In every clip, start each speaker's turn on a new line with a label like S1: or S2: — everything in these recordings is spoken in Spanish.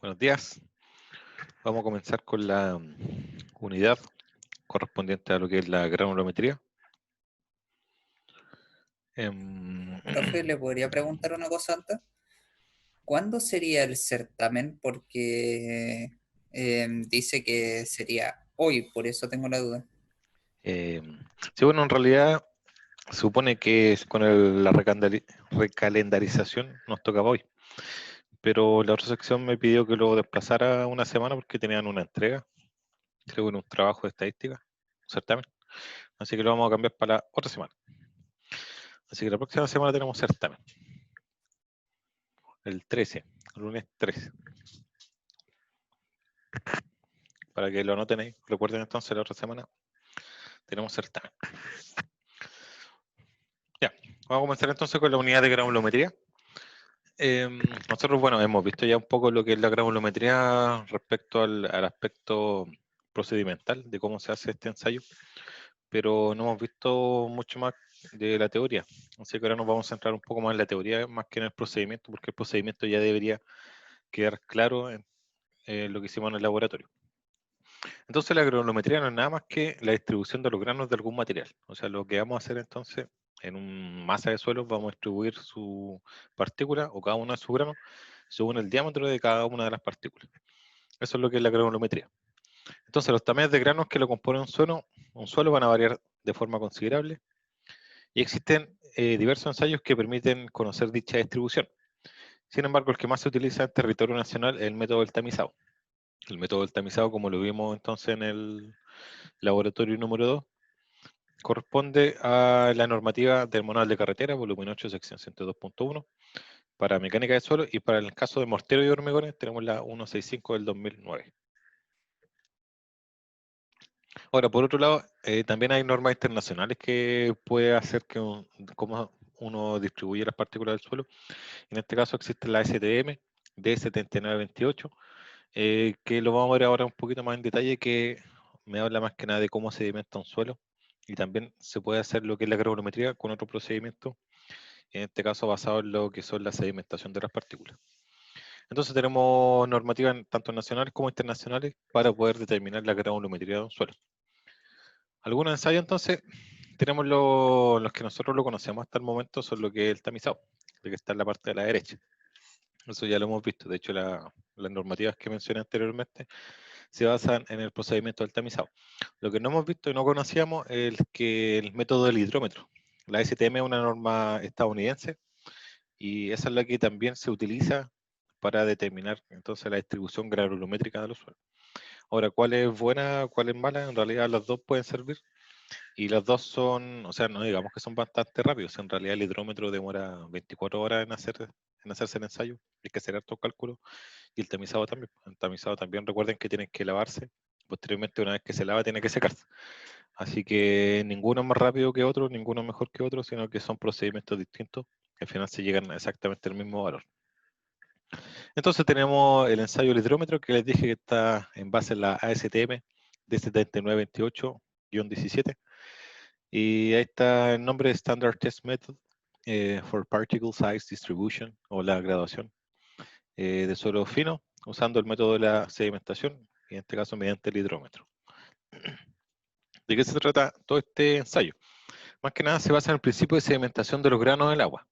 S1: Buenos días. Vamos a comenzar con la unidad correspondiente a lo que es la granulometría. Em,
S2: Profe, ¿le podría preguntar una cosa antes? ¿Cuándo sería el certamen? Porque dice que sería hoy, por eso tengo la duda.
S1: em, sí, bueno, en realidad supone que con la recalendarización nos tocaba hoy, pero la otra sección me pidió que lo desplazara una semana porque tenían una entrega, creo que en un trabajo de estadística, un certamen, así que lo vamos a cambiar para la otra semana. Así que la próxima semana tenemos certamen, el 13, lunes 13. Para que lo anoten ahí. Recuerden entonces la otra semana tenemos certamen. Ya, vamos a comenzar entonces con la unidad de granulometría. Nosotros, bueno, hemos visto ya un poco lo que es la granulometría respecto al aspecto procedimental de cómo se hace este ensayo, pero no hemos visto mucho más de la teoría. Así que ahora nos vamos a centrar un poco más en la teoría más que en el procedimiento, porque el procedimiento ya debería quedar claro en lo que hicimos en el laboratorio. Entonces la granulometría no es nada más que la distribución de los granos de algún material. O sea, lo que vamos a hacer entonces en una masa de suelo, vamos a distribuir su partícula o cada uno de sus granos según el diámetro de cada una de las partículas. Eso es lo que es la granulometría. Entonces los tamaños de granos que lo componen un suelo van a variar de forma considerable y existen diversos ensayos que permiten conocer dicha distribución. Sin embargo, el que más se utiliza en territorio nacional es el método del tamizado. El método del tamizado, como lo vimos entonces en el laboratorio número 2, corresponde a la normativa del Manual de Carretera, volumen 8, sección 102.1, para mecánica de suelo, y para el caso de mortero y hormigones tenemos la 165 del 2009. Ahora, por otro lado, también hay normas internacionales que puede hacer que cómo uno distribuye las partículas del suelo. En este caso existe la STM D7928, que lo vamos a ver ahora un poquito más en detalle, que me habla más que nada de cómo sedimenta un suelo, y también se puede hacer lo que es la granulometría con otro procedimiento, en este caso basado en lo que son la sedimentación de las partículas. Entonces tenemos normativas tanto nacionales como internacionales para poder determinar la granulometría de un suelo. Algunos ensayos entonces, tenemos los que nosotros lo conocemos hasta el momento, son lo que es el tamizado, el que está en la parte de la derecha. Eso ya lo hemos visto. De hecho, las normativas que mencioné anteriormente se basan en el procedimiento del tamizado. Lo que no hemos visto y no conocíamos es el método del hidrómetro. La STM es una norma estadounidense y esa es la que también se utiliza para determinar entonces la distribución granulométrica de los suelos. Ahora, ¿cuál es buena, cuál es mala? En realidad las dos pueden servir y las dos son, o sea, no digamos que son bastante rápidos. En realidad el hidrómetro demora 24 horas en hacerse el ensayo, hay que hacer hartos cálculos, y el tamizado también. El tamizado también, recuerden que tienen que lavarse. Posteriormente, una vez que se lava, tiene que secarse. Así que ninguno es más rápido que otro, ninguno es mejor que otro, sino que son procedimientos distintos que al final se llegan exactamente al mismo valor. Entonces tenemos el ensayo del hidrómetro, que les dije que está en base en la ASTM de 7928-17. Y ahí está el nombre de Standard Test Method for Particle Size Distribution, o la graduación de suelo fino, usando el método de la sedimentación, y en este caso mediante el hidrómetro. ¿De qué se trata todo este ensayo? Más que nada se basa en el principio de sedimentación de los granos del agua.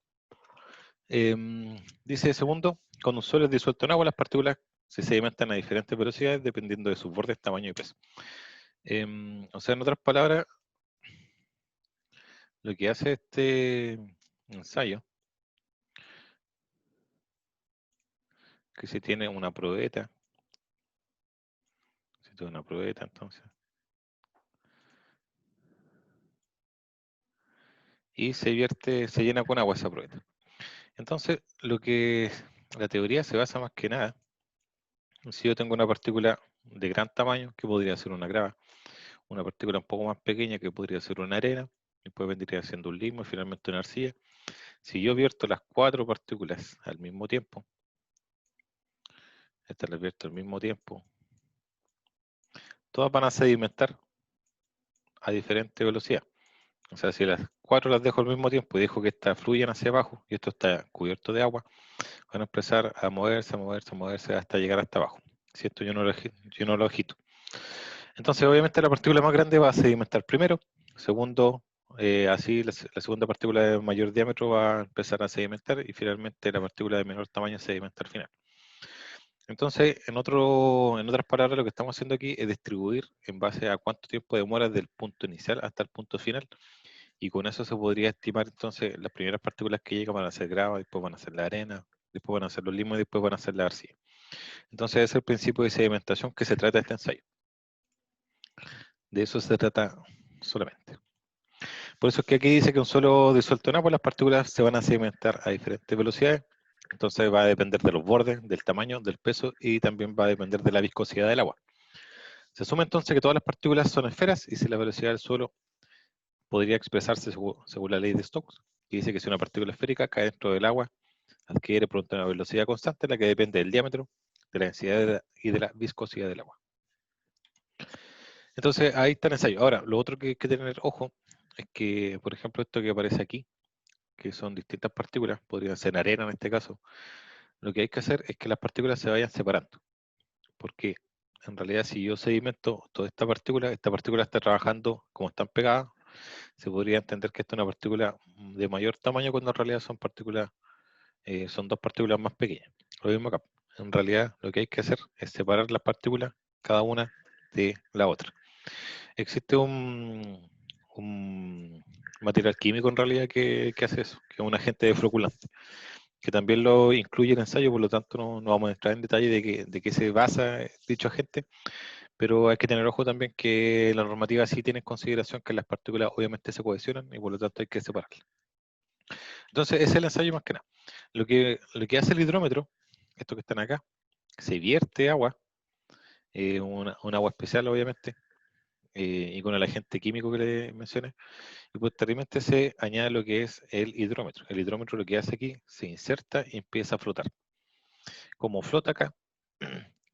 S1: Dice segundo, cuando un suelo es disuelto en agua, las partículas se sedimentan a diferentes velocidades dependiendo de sus bordes, tamaño y peso. O sea, en otras palabras, lo que hace este ensayo, que si tiene una probeta, si tiene una probeta entonces, y se vierte, se llena con agua esa probeta. Entonces, la teoría se basa más que nada, si yo tengo una partícula de gran tamaño, que podría ser una grava, una partícula un poco más pequeña, que podría ser una arena, después vendría siendo un limbo y finalmente una arcilla. Si yo vierto las cuatro partículas al mismo tiempo, estas las vierto al mismo tiempo, todas van a sedimentar a diferente velocidad. O sea, si las 4 las dejo al mismo tiempo y dejo que estas fluyan hacia abajo y esto está cubierto de agua, van a empezar a moverse, a moverse, a moverse hasta llegar hasta abajo. Si esto yo no lo agito. Entonces, obviamente, la partícula más grande va a sedimentar primero. Segundo, así la segunda partícula de mayor diámetro va a empezar a sedimentar y finalmente la partícula de menor tamaño sedimenta al final. Entonces, en otras palabras, lo que estamos haciendo aquí es distribuir en base a cuánto tiempo demora desde el punto inicial hasta el punto final. Y con eso se podría estimar entonces las primeras partículas que llegan van a ser grava, después van a ser la arena, después van a ser los limos y después van a ser la arcilla. Entonces, ese es el principio de sedimentación que se trata de este ensayo. De eso se trata solamente. Por eso es que aquí dice que un solo disuelto en agua, las partículas se van a sedimentar a diferentes velocidades. Entonces va a depender de los bordes, del tamaño, del peso y también va a depender de la viscosidad del agua. Se asume entonces que todas las partículas son esferas y si la velocidad del suelo podría expresarse según la ley de Stokes, que dice que si una partícula esférica cae dentro del agua, adquiere pronto una velocidad constante, la que depende del diámetro, de la densidad y de la viscosidad del agua. Entonces ahí está el ensayo. Ahora, lo otro que hay que tener ojo es que, por ejemplo, esto que aparece aquí, que son distintas partículas, podrían ser arena en este caso, lo que hay que hacer es que las partículas se vayan separando, porque en realidad si yo sedimento toda esta partícula está trabajando como están pegadas, se podría entender que esta es una partícula de mayor tamaño cuando en realidad son partículas, son dos partículas más pequeñas. Lo mismo acá. En realidad lo que hay que hacer es separar las partículas, cada una de la otra. Existe un material químico en realidad que hace eso, que es un agente floculante, que también lo incluye el ensayo, por lo tanto no vamos a entrar en detalle de qué se basa dicho agente, pero hay que tener ojo también que la normativa sí tiene en consideración que las partículas obviamente se cohesionan y por lo tanto hay que separarlas. Entonces ese es el ensayo más que nada. Lo que hace el hidrómetro, esto que están acá, se vierte agua, un agua especial obviamente, y con el agente químico que le mencioné, y posteriormente se añade lo que es el hidrómetro. El hidrómetro lo que hace aquí, se inserta y empieza a flotar. Como flota acá,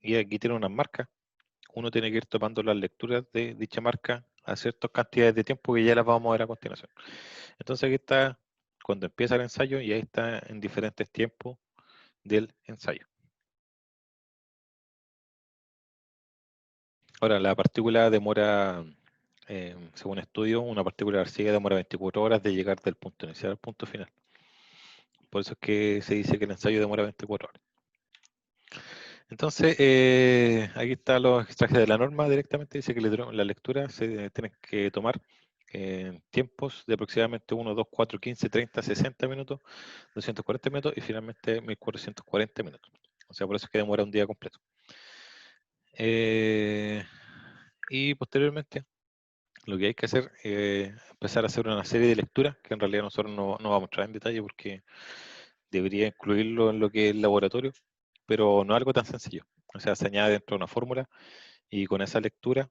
S1: y aquí tiene unas marcas, uno tiene que ir tomando las lecturas de dicha marca a ciertas cantidades de tiempo que ya las vamos a ver a continuación. Entonces aquí está cuando empieza el ensayo y ahí está en diferentes tiempos del ensayo. Ahora, la partícula demora, según estudio, una partícula de arcilla demora 24 horas de llegar del punto inicial al punto final. Por eso es que se dice que el ensayo demora 24 horas. Entonces, aquí están los extrajes de la norma directamente. Dice que la lectura se tiene que tomar en tiempos de aproximadamente 1, 2, 4, 15, 30, 60 minutos, 240 minutos y finalmente 1440 minutos. O sea, por eso es que demora un día completo. Y posteriormente, lo que hay que hacer es empezar a hacer una serie de lecturas que en realidad nosotros no vamos a mostrar en detalle porque debería incluirlo en lo que es el laboratorio, pero no algo tan sencillo. O sea, se añade dentro de una fórmula y con esa lectura,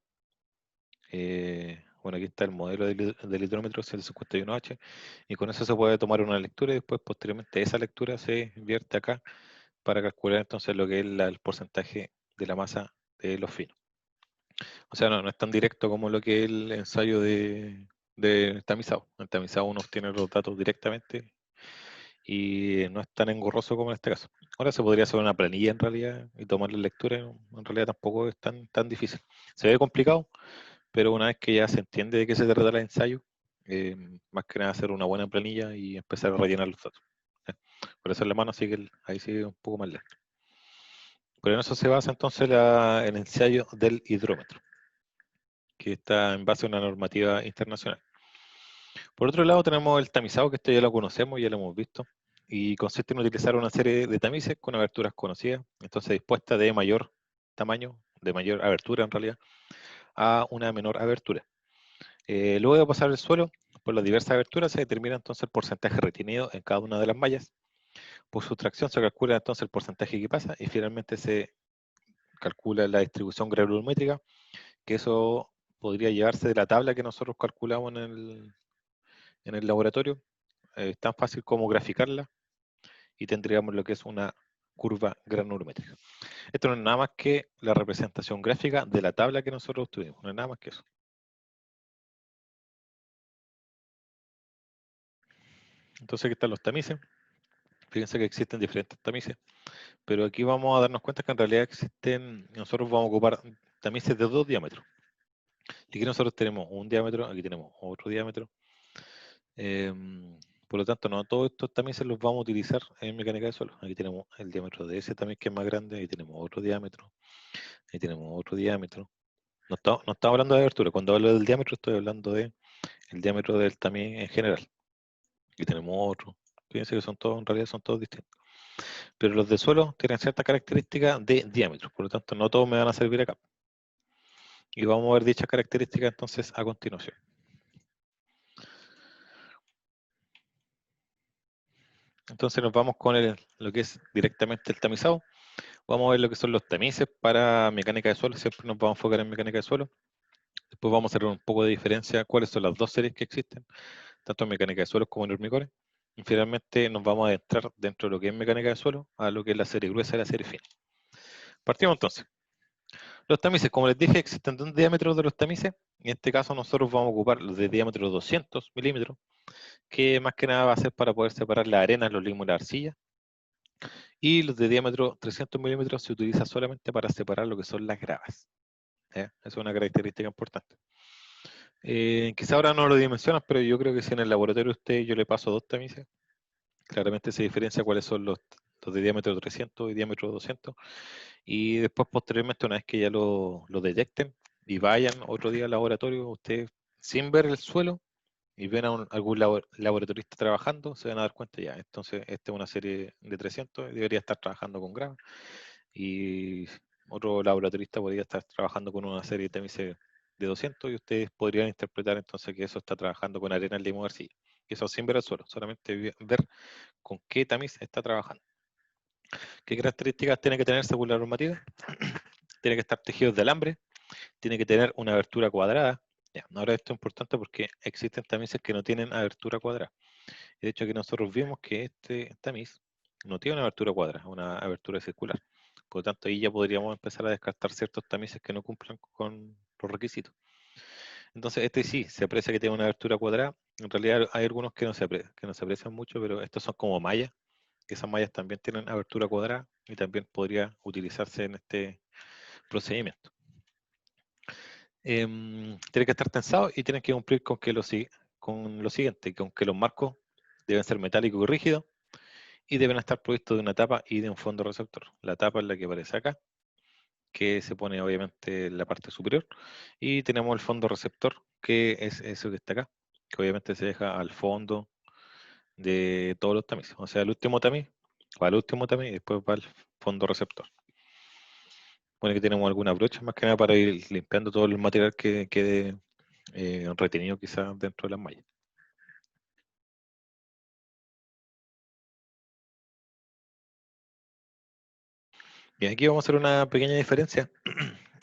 S1: bueno, aquí está el modelo del hidrómetro, es el 51H, y con eso se puede tomar una lectura y después posteriormente esa lectura se invierte acá para calcular entonces lo que es el porcentaje de la masa de los finos. O sea, no es tan directo como lo que es el ensayo de tamizado. En tamizado uno obtiene los datos directamente y no es tan engorroso como en este caso. Ahora se podría hacer una planilla en realidad y tomar la lectura, en realidad tampoco es tan difícil. Se ve complicado, pero una vez que ya se entiende de qué se trata el ensayo, más que nada hacer una buena planilla y empezar a rellenar los datos. Por eso en la mano sí que ahí sigue un poco más lento. Pero en eso se basa entonces el ensayo del hidrómetro, que está en base a una normativa internacional. Por otro lado tenemos el tamizado, que esto ya lo conocemos, ya lo hemos visto, y consiste en utilizar una serie de tamices con aberturas conocidas, entonces dispuestas de mayor tamaño, de mayor abertura en realidad, a una menor abertura. Luego de pasar el suelo por las diversas aberturas se determina entonces el porcentaje retenido en cada una de las mallas. Por sustracción se calcula entonces el porcentaje que pasa y finalmente se calcula la distribución granulométrica, que eso podría llevarse de la tabla que nosotros calculamos en el laboratorio. Es tan fácil como graficarla y tendríamos lo que es una curva granulométrica. Esto no es nada más que la representación gráfica de la tabla que nosotros tuvimos, no es nada más que eso. Entonces aquí están los tamices. Fíjense que existen diferentes tamices, pero aquí vamos a darnos cuenta que en realidad nosotros vamos a ocupar tamices de 2 diámetros. Y aquí nosotros tenemos un diámetro, aquí tenemos otro diámetro. Por lo tanto, no todos estos tamices los vamos a utilizar en mecánica de suelo. Aquí tenemos el diámetro de ese tamiz que es más grande, ahí tenemos otro diámetro, ahí tenemos otro diámetro. No estamos hablando de abertura. Cuando hablo del diámetro estoy hablando del diámetro del tamiz en general. Aquí tenemos otro. Fíjense que en realidad son todos distintos. Pero los de suelo tienen ciertas características de diámetro, por lo tanto no todos me van a servir acá. Y vamos a ver dichas características entonces a continuación. Entonces nos vamos con lo que es directamente el tamizado. Vamos a ver lo que son los tamices para mecánica de suelo, siempre nos vamos a enfocar en mecánica de suelo. Después vamos a hacer un poco de diferencia cuáles son las dos series que existen, tanto en mecánica de suelos como en hormigones. Y finalmente nos vamos a adentrar dentro de lo que es mecánica de suelo a lo que es la serie gruesa y la serie fina. Partimos entonces. Los tamices, como les dije, existen dos diámetros de los tamices. En este caso nosotros vamos a ocupar los de diámetro 200 milímetros, que más que nada va a ser para poder separar la arena, los limos y la arcilla. Y los de diámetro 300 milímetros se utiliza solamente para separar lo que son las gravas. Esa es una característica importante. Quizá ahora no lo dimensionas, pero yo creo que si en el laboratorio yo le paso dos tamices, claramente se diferencia cuáles son los de diámetro 300 y diámetro 200. Y después, posteriormente, una vez que ya lo detecten y vayan otro día al laboratorio, ustedes, sin ver el suelo, y ven a algún laboratorista trabajando, se van a dar cuenta ya. Entonces, esta es una serie de 300 y debería estar trabajando con grava. Y otro laboratorista podría estar trabajando con una serie de tamices de 200 y ustedes podrían interpretar entonces que eso está trabajando con arena, limo, arcilla. Y eso sin ver el suelo, solamente ver con qué tamiz está trabajando. ¿Qué características tiene que tener según la normativa? Tiene que estar tejido de alambre, tiene que tener una abertura cuadrada. Ya, ahora esto es importante porque existen tamices que no tienen abertura cuadrada. De hecho, aquí nosotros vimos que este tamiz no tiene una abertura cuadrada, una abertura circular. Por lo tanto, ahí ya podríamos empezar a descartar ciertos tamices que no cumplan con los requisitos. Entonces, este sí, se aprecia que tiene una abertura cuadrada. En realidad hay algunos que no se aprecian mucho, pero estos son como mallas, que esas mallas también tienen abertura cuadrada y también podría utilizarse en este procedimiento. Tiene que estar tensado y tiene que cumplir con lo siguiente, con que los marcos deben ser metálicos y rígidos y deben estar provistos de una tapa y de un fondo receptor. La tapa es la que aparece acá, que se pone obviamente en la parte superior, y tenemos el fondo receptor, que es eso que está acá, que obviamente se deja al fondo de todos los tamices. O sea, el último tamiz va al último tamiz y después va al fondo receptor. Bueno, aquí tenemos algunas brochas más que nada para ir limpiando todo el material que quede retenido quizás dentro de las mallas. Bien, aquí vamos a hacer una pequeña diferencia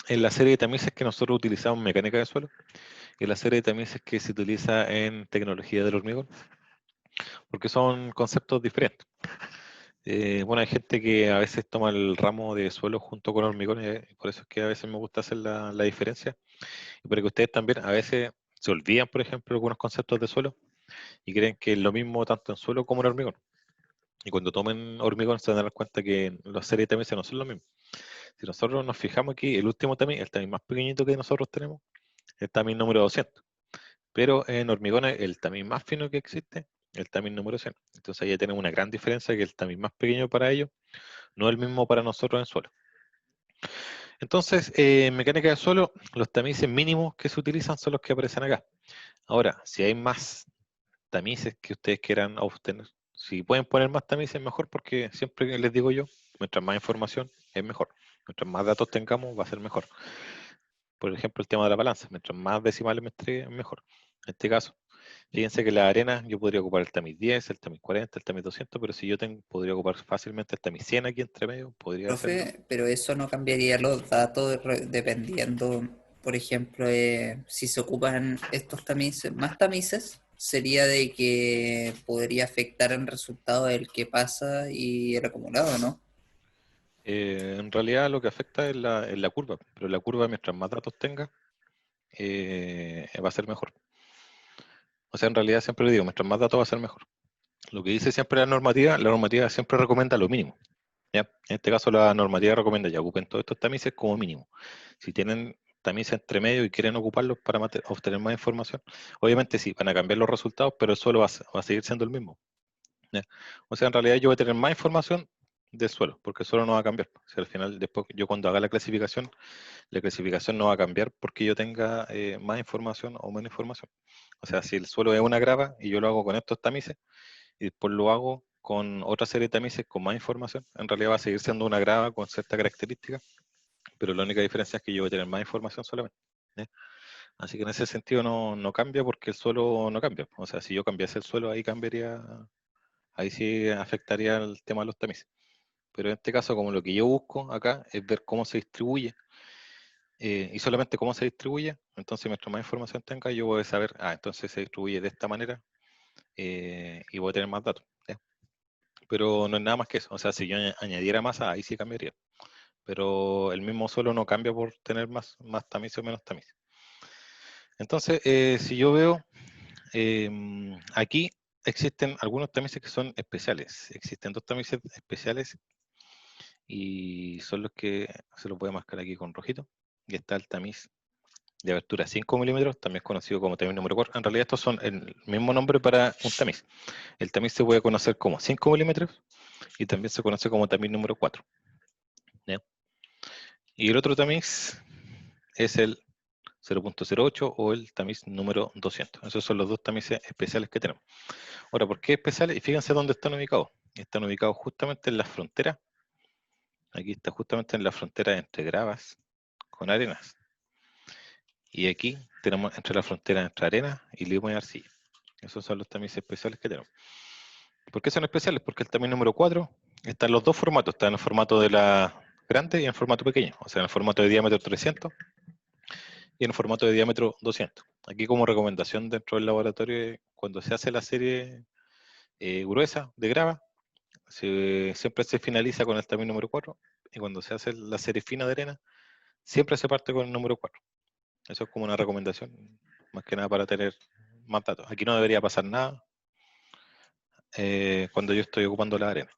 S1: en la serie de tamices que nosotros utilizamos en mecánica de suelo y la serie de tamices que se utiliza en tecnología del hormigón, porque son conceptos diferentes. Bueno, hay gente que a veces toma el ramo de suelo junto con hormigón, y por eso es que a veces me gusta hacer la diferencia, y para que ustedes también a veces se olvidan, por ejemplo, algunos conceptos de suelo y creen que es lo mismo tanto en suelo como en hormigón. Y cuando tomen hormigón se van a dar cuenta que las series de tamices no son lo mismo. Si nosotros nos fijamos aquí, el último tamiz, el tamiz más pequeñito que nosotros tenemos, es el tamiz número 200. Pero en hormigones, el tamiz más fino que existe, el tamiz número 100. Entonces ahí ya tenemos una gran diferencia, que el tamiz más pequeño para ellos no es el mismo para nosotros en suelo. Entonces, en mecánica de suelo, los tamices mínimos que se utilizan son los que aparecen acá. Ahora, si hay más tamices que ustedes quieran obtener, si pueden poner más tamices, mejor, porque siempre les digo yo, mientras más información es mejor. Mientras más datos tengamos, va a ser mejor. Por ejemplo, el tema de la balanza, mientras más decimales me entreguen, mejor. En este caso, fíjense que la arena yo podría ocupar el tamiz 10, el tamiz 40, el tamiz 200, pero si yo podría ocupar fácilmente el tamiz 100 aquí entre medio, podría hacerlo.
S2: Profe, pero eso no cambiaría los datos dependiendo, por ejemplo, si se ocupan estos tamices, más tamices, sería de que podría afectar el resultado del que pasa y el acumulado, ¿no?
S1: En realidad lo que afecta es la curva, pero la curva mientras más datos tenga, va a ser mejor. O sea, en realidad siempre le digo, mientras más datos va a ser mejor. Lo que dice siempre la normativa siempre recomienda lo mínimo. ¿Ya? En este caso la normativa recomienda ya ocupen todos estos tamices como mínimo. Si tienen tamices entre medio y quieren ocuparlos para obtener más información, obviamente sí, van a cambiar los resultados, pero el suelo va a seguir siendo el mismo. ¿Ya? O sea, en realidad yo voy a tener más información del suelo, porque el suelo no va a cambiar. O sea, al final, después yo cuando haga la clasificación no va a cambiar porque yo tenga más información o menos información. O sea, si el suelo es una grava y yo lo hago con estos tamices, y después lo hago con otra serie de tamices con más información, en realidad va a seguir siendo una grava con ciertas características, pero la única diferencia es que yo voy a tener más información solamente. ¿Ya? Así que en ese sentido no cambia porque el suelo no cambia. O sea, si yo cambiase el suelo, ahí cambiaría, ahí sí afectaría el tema de los tamices. Pero en este caso, como lo que yo busco acá es ver cómo se distribuye y solamente cómo se distribuye, entonces mientras más información tenga, yo voy a saber, entonces se distribuye de esta manera y voy a tener más datos. ¿Ya? Pero no es nada más que eso. O sea, si yo añadiera masa, ahí sí cambiaría. Pero el mismo suelo no cambia por tener más tamices o menos tamices. Entonces, si yo veo, aquí existen algunos tamices que son especiales. Existen dos tamices especiales y son los que se los voy a marcar aquí con rojito. Y está el tamiz de abertura 5 milímetros, también conocido como tamiz número 4. En realidad estos son el mismo nombre para un tamiz. El tamiz se puede conocer como 5 milímetros y también se conoce como tamiz número 4. ¿Ya? Y el otro tamiz es el 0.08 o el tamiz número 200. Esos son los dos tamices especiales que tenemos. Ahora, ¿por qué especiales? Y fíjense dónde están ubicados. Están ubicados justamente en la frontera. Aquí está justamente en la frontera entre gravas con arenas. Y aquí tenemos entre la frontera entre arena y limo y arcilla. Esos son los tamices especiales que tenemos. ¿Por qué son especiales? Porque el tamiz número 4 está en los dos formatos. Está en el formato de la grande y en el formato pequeño. O sea, en el formato de diámetro 300 y en el formato de diámetro 200. Aquí como recomendación dentro del laboratorio, cuando se hace la serie gruesa de grava, siempre se finaliza con el tamiz número 4 y cuando se hace la serie fina de arena, siempre se parte con el número 4. Eso es como una recomendación, más que nada para tener más datos. Aquí no debería pasar nada cuando yo estoy ocupando la arena.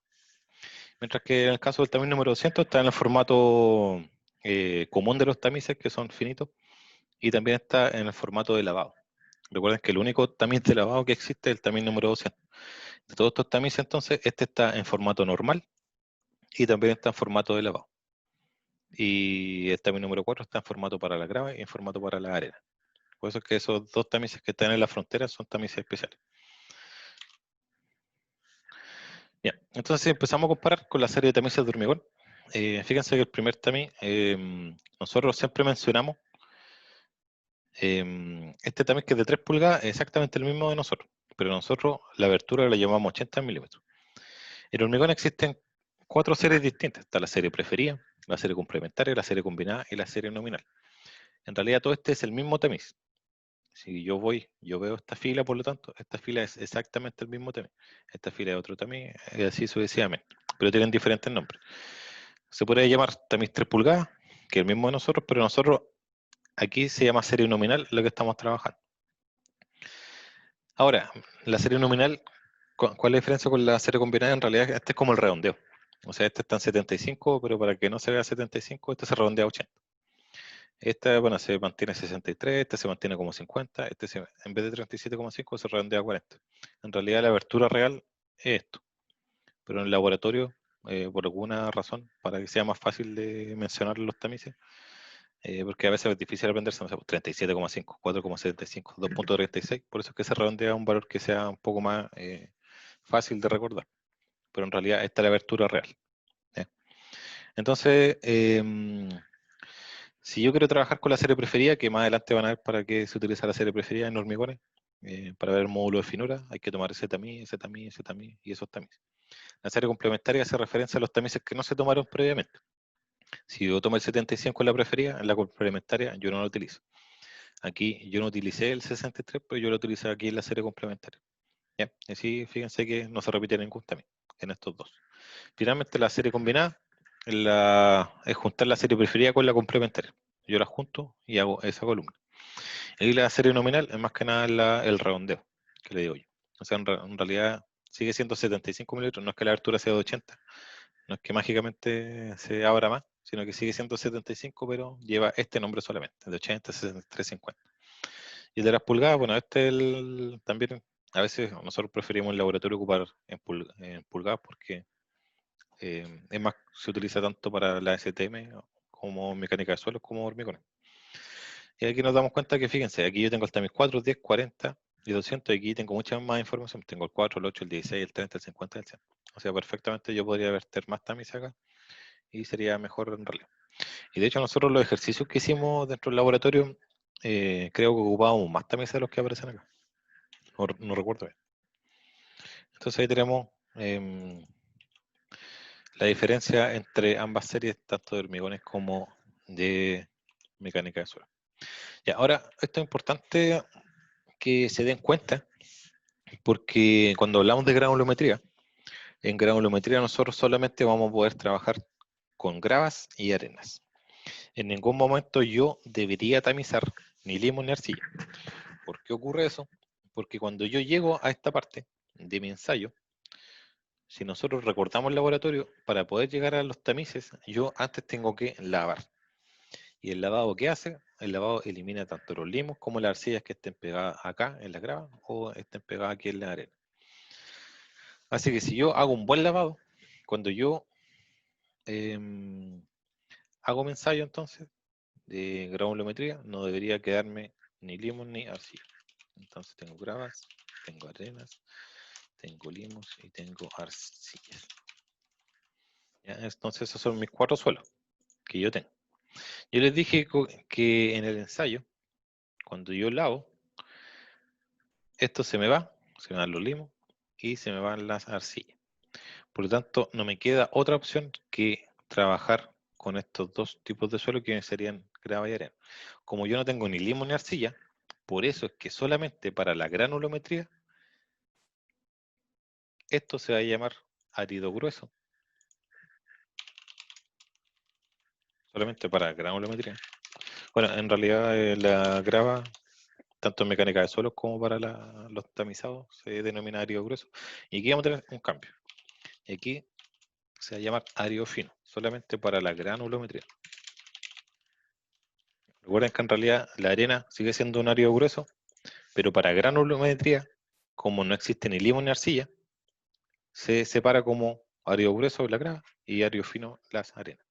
S1: Mientras que en el caso del tamiz número 200 está en el formato común de los tamices, que son finitos, y también está en el formato de lavado. Recuerden que el único tamiz de lavado que existe es el tamiz número 200. De todos estos tamices, entonces, este está en formato normal y también está en formato de lavado. Y el tamiz número 4 está en formato para la grava y en formato para la arena. Por eso es que esos dos tamices que están en la frontera son tamices especiales. Bien, entonces empezamos a comparar con la serie de tamices de hormigón. Fíjense que el primer tamiz, nosotros siempre mencionamos este tamiz que es de 3 pulgadas, es exactamente el mismo de nosotros, pero nosotros la abertura la llamamos 80 milímetros. En hormigón existen 4 series distintas. Está la serie preferida, la serie complementaria, la serie combinada y la serie nominal. En realidad todo este es el mismo tamiz. Si yo veo esta fila, por lo tanto, esta fila es exactamente el mismo tamiz. Esta fila es otro tamiz, y así sucesivamente. Pero tienen diferentes nombres. Se puede llamar tamiz 3 pulgadas, que es el mismo de nosotros, pero nosotros aquí se llama serie nominal lo que estamos trabajando. Ahora, la serie nominal, ¿cuál es la diferencia con la serie combinada? En realidad, este es como el redondeo. O sea, este está en 75, pero para que no se vea 75, este se redondea a 80. Esta, bueno, se mantiene 63, este se mantiene como 50, en vez de 37,5 se redondea a 40. En realidad la abertura real es esto, pero en el laboratorio, por alguna razón, para que sea más fácil de mencionar los tamices, porque a veces es difícil aprenderse, no sé, 37,5, 4,75, 2,36, por eso es que se redondea a un valor que sea un poco más fácil de recordar, pero en realidad esta es la abertura real. ¿Ya? Entonces, si yo quiero trabajar con la serie preferida, que más adelante van a ver para qué se utiliza la serie preferida en hormigones, para ver el módulo de finura, hay que tomar ese tamiz, ese tamiz, ese tamiz y esos tamices. La serie complementaria hace referencia a los tamices que no se tomaron previamente. Si yo tomo el 75 en la preferida, en la complementaria yo no lo utilizo. Aquí yo no utilicé el 63, pero yo lo utilicé aquí en la serie complementaria. ¿Ya? Así fíjense que no se repite ningún tamiz en estos dos. Finalmente la serie combinada es juntar la serie preferida con la complementaria. Yo las junto y hago esa columna. Y la serie nominal es más que nada el redondeo, que le digo yo. O sea, en realidad sigue siendo 75 mililitros, no es que la abertura sea de 80, no es que mágicamente se abra más, sino que sigue siendo 75, pero lleva este nombre solamente, de 80 a 63,50. Y el de las pulgadas, bueno, también, a veces nosotros preferimos el laboratorio ocupar en pulgadas porque es más, se utiliza tanto para la STM como mecánica de suelos como hormigones. Y aquí nos damos cuenta que, fíjense, aquí yo tengo el TAMIS 4, 10, 40 y 200, y aquí tengo mucha más información. Tengo el 4, el 8, el 16, el 30, el 50 y el 100. O sea, perfectamente yo podría verter más TAMIS acá y sería mejor en realidad. Y de hecho nosotros los ejercicios que hicimos dentro del laboratorio, creo que ocupábamos más TAMIS de los que aparecen acá. No recuerdo bien. Entonces ahí tenemos la diferencia entre ambas series, tanto de hormigones como de mecánica de suelo. Y ahora, esto es importante que se den cuenta, porque cuando hablamos de granulometría, en granulometría nosotros solamente vamos a poder trabajar con gravas y arenas. En ningún momento yo debería tamizar ni limo ni arcilla. ¿Por qué ocurre eso? Porque cuando yo llego a esta parte de mi ensayo, si nosotros recortamos el laboratorio, para poder llegar a los tamices, yo antes tengo que lavar. ¿Y el lavado qué hace? El lavado elimina tanto los limos como las arcillas que estén pegadas acá en la grava o estén pegadas aquí en la arena. Así que si yo hago un buen lavado, cuando yo hago mi ensayo entonces de granulometría, no debería quedarme ni limos ni arcilla. Entonces tengo gravas, tengo arenas, tengo limos y tengo arcillas. ¿Ya? Entonces esos son mis 4 suelos que yo tengo. Yo les dije que en el ensayo, cuando yo lavo, esto se me van los limos y se me van las arcillas. Por lo tanto, no me queda otra opción que trabajar con estos dos tipos de suelo que serían grava y arena. Como yo no tengo ni limo ni arcilla, por eso es que solamente para la granulometría, esto se va a llamar árido grueso. Solamente para granulometría. Bueno, en realidad la grava, tanto en mecánica de suelos como para los tamizados, se denomina árido grueso. Y aquí vamos a tener un cambio. Y aquí se va a llamar árido fino, solamente para la granulometría. Recuerden que en realidad la arena sigue siendo un árido grueso, pero para granulometría, como no existe ni limo ni arcilla, se separa como árido grueso la grava y árido fino las arenas.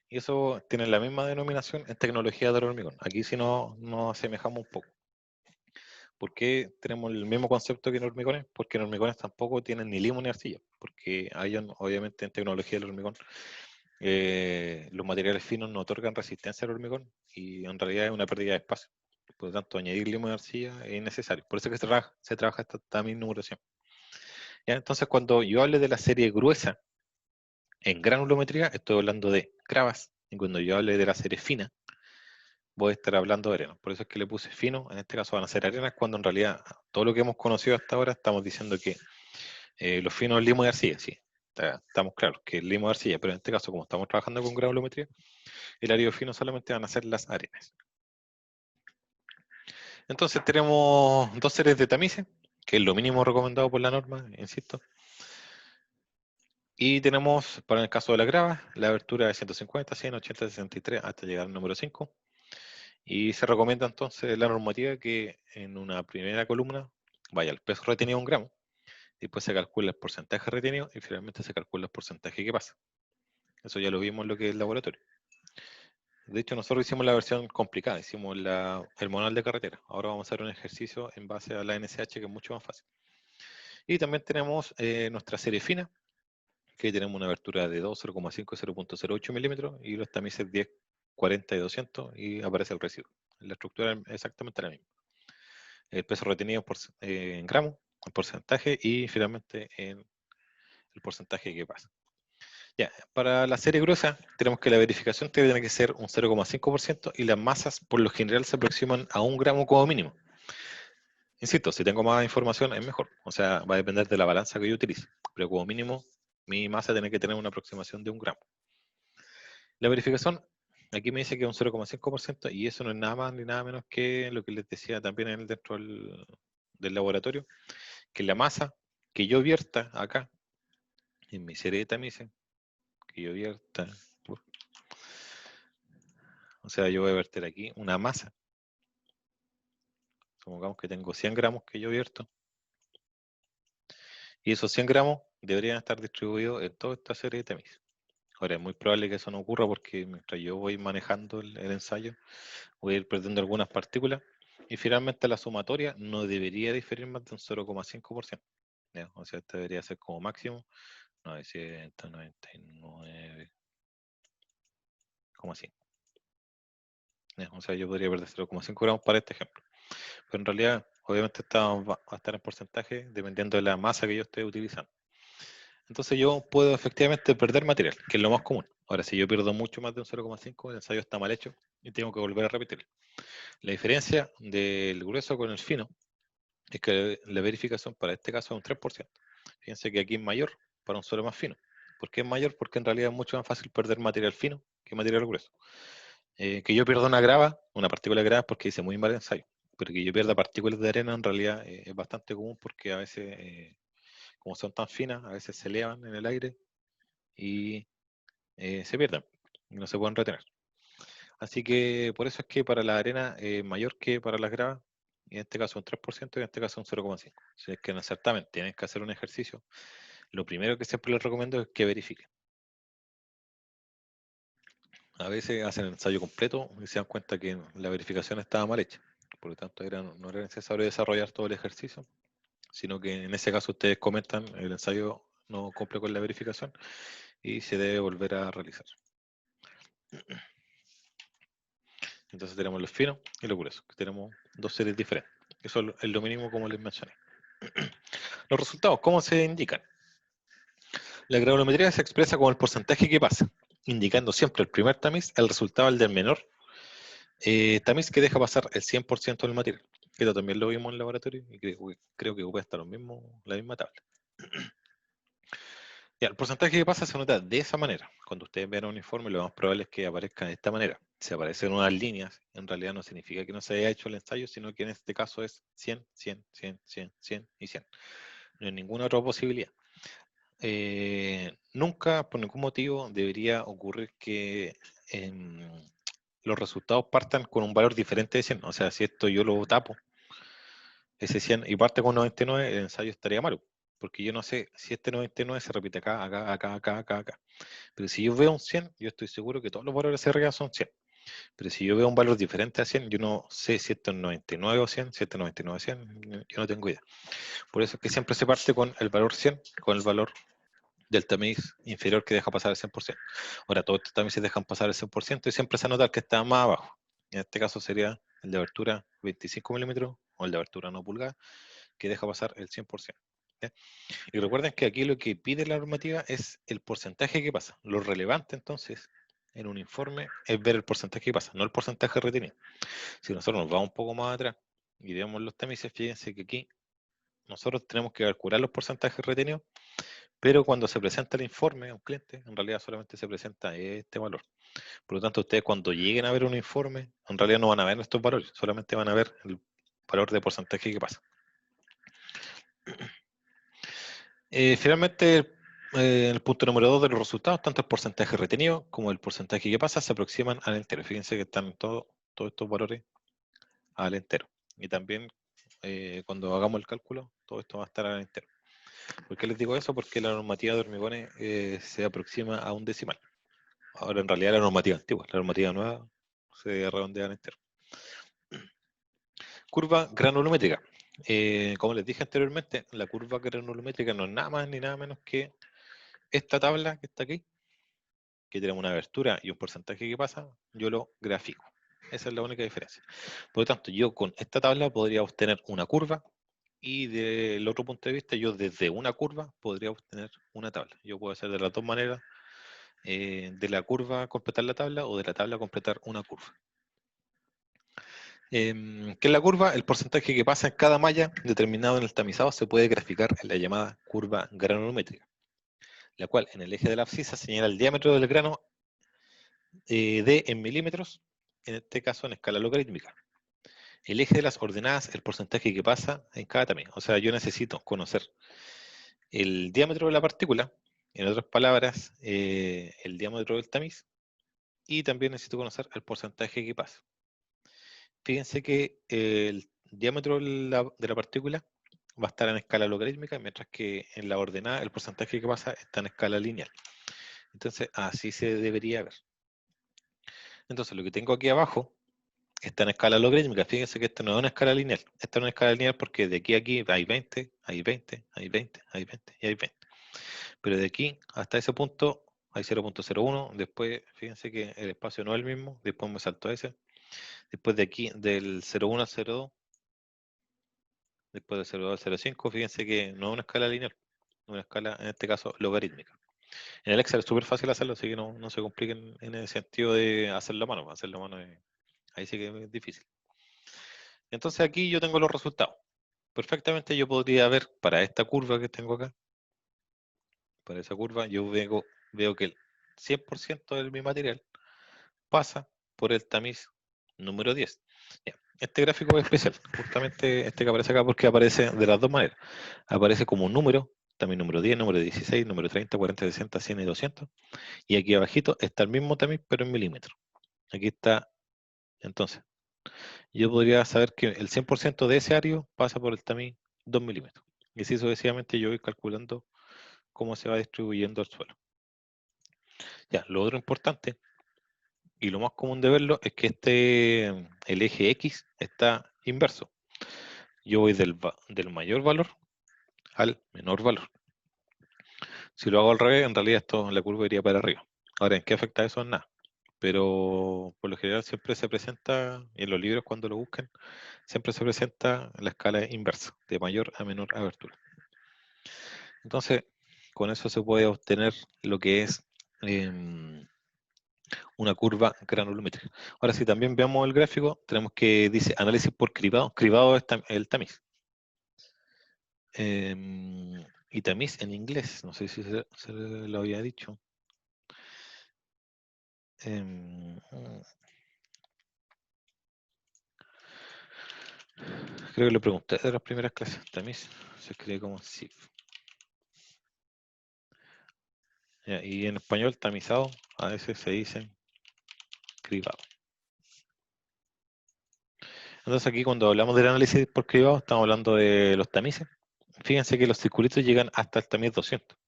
S1: Y eso tiene la misma denominación en tecnología del hormigón. Aquí sí nos asemejamos un poco. ¿Por qué tenemos el mismo concepto que en hormigones? Porque en hormigones tampoco tienen ni limo ni arcilla, porque hay obviamente en tecnología del hormigón los materiales finos no otorgan resistencia al hormigón y en realidad es una pérdida de espacio. Por lo tanto, añadir limo y arcilla es innecesario. Por eso es que se trabaja esta también numeración. ¿Ya? Entonces, cuando yo hable de la serie gruesa en granulometría, estoy hablando de gravas. Y cuando yo hable de la serie fina, voy a estar hablando de arenas. Por eso es que le puse fino. En este caso van a ser arenas, cuando en realidad todo lo que hemos conocido hasta ahora estamos diciendo que los finos es limo y arcilla. Sí, estamos claros que es limo y arcilla, pero en este caso, como estamos trabajando con granulometría, el árido fino solamente van a ser las arenas. Entonces tenemos dos series de tamices, que es lo mínimo recomendado por la norma, insisto. Y tenemos, para el caso de la grava, la abertura de 150, 100, 80, 63 hasta llegar al número 5. Y se recomienda entonces la normativa que en una primera columna vaya el peso retenido a 1 gramo, después se calcula el porcentaje retenido y finalmente se calcula el porcentaje que pasa. Eso ya lo vimos en lo que es el laboratorio. De hecho, nosotros hicimos la versión complicada, hicimos el manual de carretera. Ahora vamos a hacer un ejercicio en base a la NSH que es mucho más fácil. Y también tenemos nuestra serie fina, que tenemos una abertura de 2, 0,5 y 0,08 milímetros, y los tamices 10, 40 y 200, y aparece el residuo. La estructura es exactamente la misma. El peso retenido en gramos, el porcentaje, y finalmente en el porcentaje que pasa. Ya, para la serie gruesa, tenemos que la verificación tiene que ser un 0,5% y las masas por lo general se aproximan a 1 gramo como mínimo. Insisto, si tengo más información es mejor, o sea, va a depender de la balanza que yo utilice, pero como mínimo mi masa tiene que tener una aproximación de 1 gramo. La verificación, aquí me dice que es un 0,5% y eso no es nada más ni nada menos que lo que les decía también dentro del laboratorio, que la masa que yo vierta acá, en mi serie de tamices, que yo vierta, o sea, yo voy a verter aquí una masa. Supongamos que tengo 100 gramos que yo vierto. Y esos 100 gramos deberían estar distribuidos en toda esta serie de tamices. Ahora, es muy probable que eso no ocurra porque mientras yo voy manejando el ensayo, voy a ir perdiendo algunas partículas y finalmente la sumatoria no debería diferir más de un 0,5%. O sea, este debería ser como máximo 999,5. O sea, yo podría perder 0,5 gramos para este ejemplo. Pero en realidad, obviamente, va a estar en porcentaje dependiendo de la masa que yo esté utilizando. Entonces yo puedo efectivamente perder material, que es lo más común. Ahora, si yo pierdo mucho más de un 0,5, el ensayo está mal hecho y tengo que volver a repetirlo. La diferencia del grueso con el fino es que la verificación para este caso es un 3%. Fíjense que aquí es mayor para un suelo más fino. ¿Por qué es mayor? Porque en realidad es mucho más fácil perder material fino que material grueso. Que yo pierda una grava, una partícula de grava, porque hice muy mal el ensayo. Pero que yo pierda partículas de arena en realidad es bastante común porque a veces, como son tan finas, a veces se elevan en el aire y se pierden y no se pueden retener. Así que por eso es que para la arena mayor que para las gravas, en este caso un 3% y en este caso un 0,5%. Si es que en el certamen tienen que hacer un ejercicio, lo primero que siempre les recomiendo es que verifiquen. A veces hacen el ensayo completo y se dan cuenta que la verificación estaba mal hecha. Por lo tanto, no era necesario desarrollar todo el ejercicio, sino que en ese caso ustedes comentan el ensayo no cumple con la verificación y se debe volver a realizar. Entonces tenemos los finos y los gruesos, que tenemos dos series diferentes. Eso es lo mínimo como les mencioné. Los resultados, ¿cómo se indican? La granulometría se expresa como el porcentaje que pasa, indicando siempre el primer tamiz, el resultado el del menor tamiz que deja pasar el 100% del material. Esto también lo vimos en el laboratorio y creo que puede estar la misma tabla. Ya, el porcentaje que pasa se nota de esa manera. Cuando ustedes vean un informe, lo más probable es que aparezca de esta manera. Si aparecen unas líneas, en realidad no significa que no se haya hecho el ensayo, sino que en este caso es 100, 100, 100, 100, 100 y 100. No hay ninguna otra posibilidad. Nunca, por ningún motivo, debería ocurrir que los resultados partan con un valor diferente de 100. O sea, si esto yo lo tapo, ese 100 y parte con 99, el ensayo estaría malo. Porque yo no sé si este 99 se repite acá, acá, acá, acá, acá, acá. Pero si yo veo un 100, yo estoy seguro que todos los valores arriba son 100. Pero si yo veo un valor diferente a 100, yo no sé si esto es 99 o 100, si esto es 99 o 100, yo no tengo idea. Por eso es que siempre se parte con el valor 100, con el valor del tamiz inferior que deja pasar el 100%. Ahora, todos estos tamices dejan pasar el 100% y siempre se nota el que está más abajo. En este caso sería el de abertura 25 milímetros o el de abertura no pulgada, que deja pasar el 100%. ¿Ya? Y recuerden que aquí lo que pide la normativa es el porcentaje que pasa. Lo relevante entonces en un informe es ver el porcentaje que pasa, no el porcentaje retenido. Si nosotros nos vamos un poco más atrás y vemos los tamices, fíjense que aquí nosotros tenemos que calcular los porcentajes retenidos, pero cuando se presenta el informe a un cliente, en realidad solamente se presenta este valor. Por lo tanto, ustedes cuando lleguen a ver un informe, en realidad no van a ver estos valores, solamente van a ver el valor de porcentaje que pasa. Finalmente, el punto número 2 de los resultados, tanto el porcentaje retenido como el porcentaje que pasa se aproximan al entero. Fíjense que están todos estos valores al entero. Y también cuando hagamos el cálculo, todo esto va a estar al entero. ¿Por qué les digo eso? Porque la normativa de hormigones se aproxima a un decimal. Ahora en realidad la normativa antigua, la normativa nueva se redondea al entero. Curva granulométrica. Como les dije anteriormente, la curva granulométrica no es nada más ni nada menos que esta tabla que está aquí, que tenemos una abertura y un porcentaje que pasa, yo lo grafico. Esa es la única diferencia. Por lo tanto, yo con esta tabla podría obtener una curva y del otro punto de vista, yo desde una curva podría obtener una tabla. Yo puedo hacer de las dos maneras, de la curva completar la tabla o de la tabla completar una curva. ¿Qué es la curva? El porcentaje que pasa en cada malla determinado en el tamizado se puede graficar en la llamada curva granulométrica, la cual en el eje de la abscisa señala el diámetro del grano D en milímetros, en este caso en escala logarítmica. El eje de las ordenadas, el porcentaje que pasa en cada tamiz. O sea, yo necesito conocer el diámetro de la partícula, en otras palabras, el diámetro del tamiz, y también necesito conocer el porcentaje que pasa. Fíjense que el diámetro de la partícula va a estar en escala logarítmica, mientras que en la ordenada el porcentaje que pasa está en escala lineal. Entonces, así se debería ver. Entonces, lo que tengo aquí abajo está en escala logarítmica. Fíjense que esto no es una escala lineal. Esta no es una escala lineal porque de aquí a aquí hay 20, hay 20, hay 20, hay 20 y hay 20. Pero de aquí hasta ese punto hay 0.01. Después, fíjense que el espacio no es el mismo. Después me salto a ese. Después de aquí, del 0.1 al 0.2. Después del 0.2 al 0.5. Fíjense que no es una escala lineal. Es una escala, en este caso, logarítmica. En el Excel es súper fácil hacerlo, así que no se compliquen en el sentido de hacerlo a mano. Hacerlo a mano ahí sí que es difícil. Entonces aquí yo tengo los resultados. Perfectamente yo podría ver para esta curva que tengo acá, para esa curva, yo veo que el 100% de mi material pasa por el tamiz número 10. Ya, este gráfico es especial, justamente este que aparece acá, porque aparece de las dos maneras. Aparece como un número, tamiz número 10, número 16, número 30, 40, 60, 100 y 200. Y aquí abajito está el mismo tamiz, pero en milímetros. Aquí está, entonces, yo podría saber que el 100% de ese área pasa por el tamiz 2 milímetros. Y así sucesivamente yo voy calculando cómo se va distribuyendo el suelo. Ya, lo otro importante, y lo más común de verlo, es que el eje X está inverso. Yo voy del mayor valor al menor valor. Si lo hago al revés, en realidad la curva iría para arriba. Ahora, ¿en qué afecta eso? En nada. Pero por lo general siempre se presenta, y en los libros cuando lo busquen, siempre se presenta la escala inversa, de mayor a menor abertura. Entonces, con eso se puede obtener lo que es una curva granulométrica. Ahora, si también veamos el gráfico, tenemos que dice análisis por cribado. Cribado es el tamiz. Y tamiz en inglés, no sé si se lo había dicho. Creo que lo pregunté de las primeras clases. Tamiz se escribe como SIF. Y en español, tamizado, a veces se dice cribado. Entonces aquí cuando hablamos del análisis por cribado, estamos hablando de los tamices. Fíjense que los circulitos llegan hasta el tamiz 200.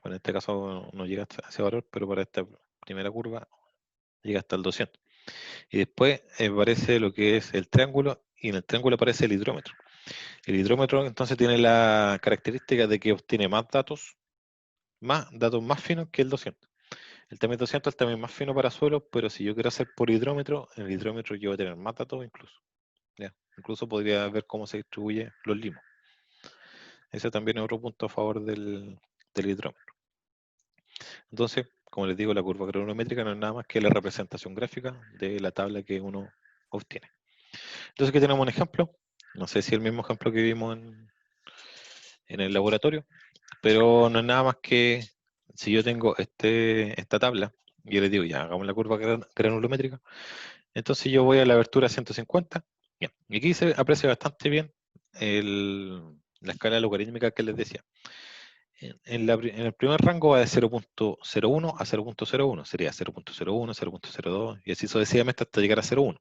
S1: Bueno, en este caso no llega hasta ese valor, pero para esta primera curva llega hasta el 200. Y después aparece lo que es el triángulo, y en el triángulo aparece el hidrómetro. El hidrómetro entonces tiene la característica de que obtiene más datos más finos que el 200. El tamiz 200 es el tamiz más fino para suelo, pero si yo quiero hacer por hidrómetro, en el hidrómetro yo voy a tener más datos incluso. ¿Ya? Incluso podría ver cómo se distribuye los limos. Ese también es otro punto a favor del hidrómetro. Entonces, como les digo, la curva granulométrica no es nada más que la representación gráfica de la tabla que uno obtiene. Entonces aquí tenemos un ejemplo. No sé si es el mismo ejemplo que vimos en el laboratorio, pero no es nada más que si yo tengo esta tabla, y yo les digo, ya, hagamos la curva granulométrica, entonces yo voy a la abertura 150, bien, y aquí se aprecia bastante bien la escala logarítmica que les decía. En el primer rango va de 0.01 a 0.01, sería 0.01, 0.02, y así sucesivamente hasta llegar a 0.1.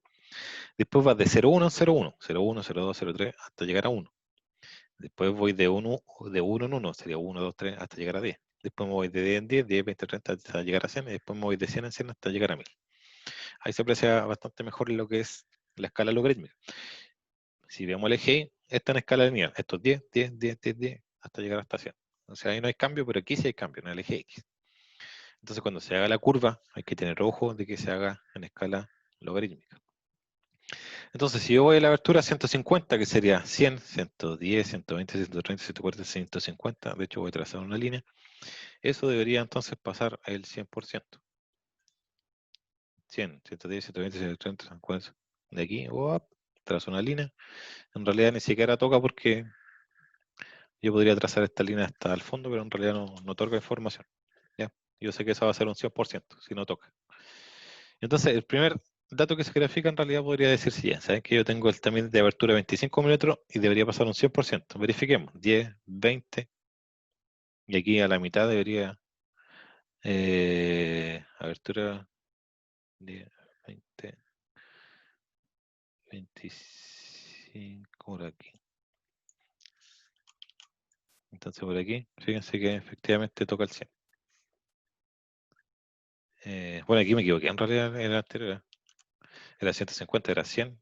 S1: Después va de 0.1 a 0.1, 0.1, 0.2, 0.3, hasta llegar a 1. Después voy de 1 en 1, sería 1, 2, 3, hasta llegar a 10. Después me voy de 10 en 10, 10, 20, 30, hasta llegar a 100, y después me voy de 100 en 100 hasta llegar a 1000. Ahí se aprecia bastante mejor lo que es la escala logarítmica. Si vemos el eje Y, está en escala lineal. Estos 10, 10, 10, 10, 10, hasta llegar hasta 100. O sea, ahí no hay cambio, pero aquí sí hay cambio, en el eje X. Entonces, cuando se haga la curva, hay que tener ojo de que se haga en escala logarítmica. Entonces, si yo voy a la abertura 150, que sería 100, 110, 120, 130, 140, 150, de hecho voy a trazar una línea, eso debería entonces pasar el 100%. 100, 110, 120, 130, 140. De aquí, trazo una línea. En realidad ni siquiera toca porque yo podría trazar esta línea hasta el fondo, pero en realidad no otorga información. ¿Ya? Yo sé que esa va a ser un 100%, si no toca. Entonces, el primer dato que se grafica en realidad podría decir si ya, ¿sabes? Que yo tengo el tamiz de abertura 25 milímetros y debería pasar un 100%. Verifiquemos, 10, 20, y aquí a la mitad debería abertura 10, 20, 25 por aquí. Entonces por aquí, fíjense que efectivamente toca el 100. Bueno, aquí me equivoqué, en realidad era anterior, era 150, era 100,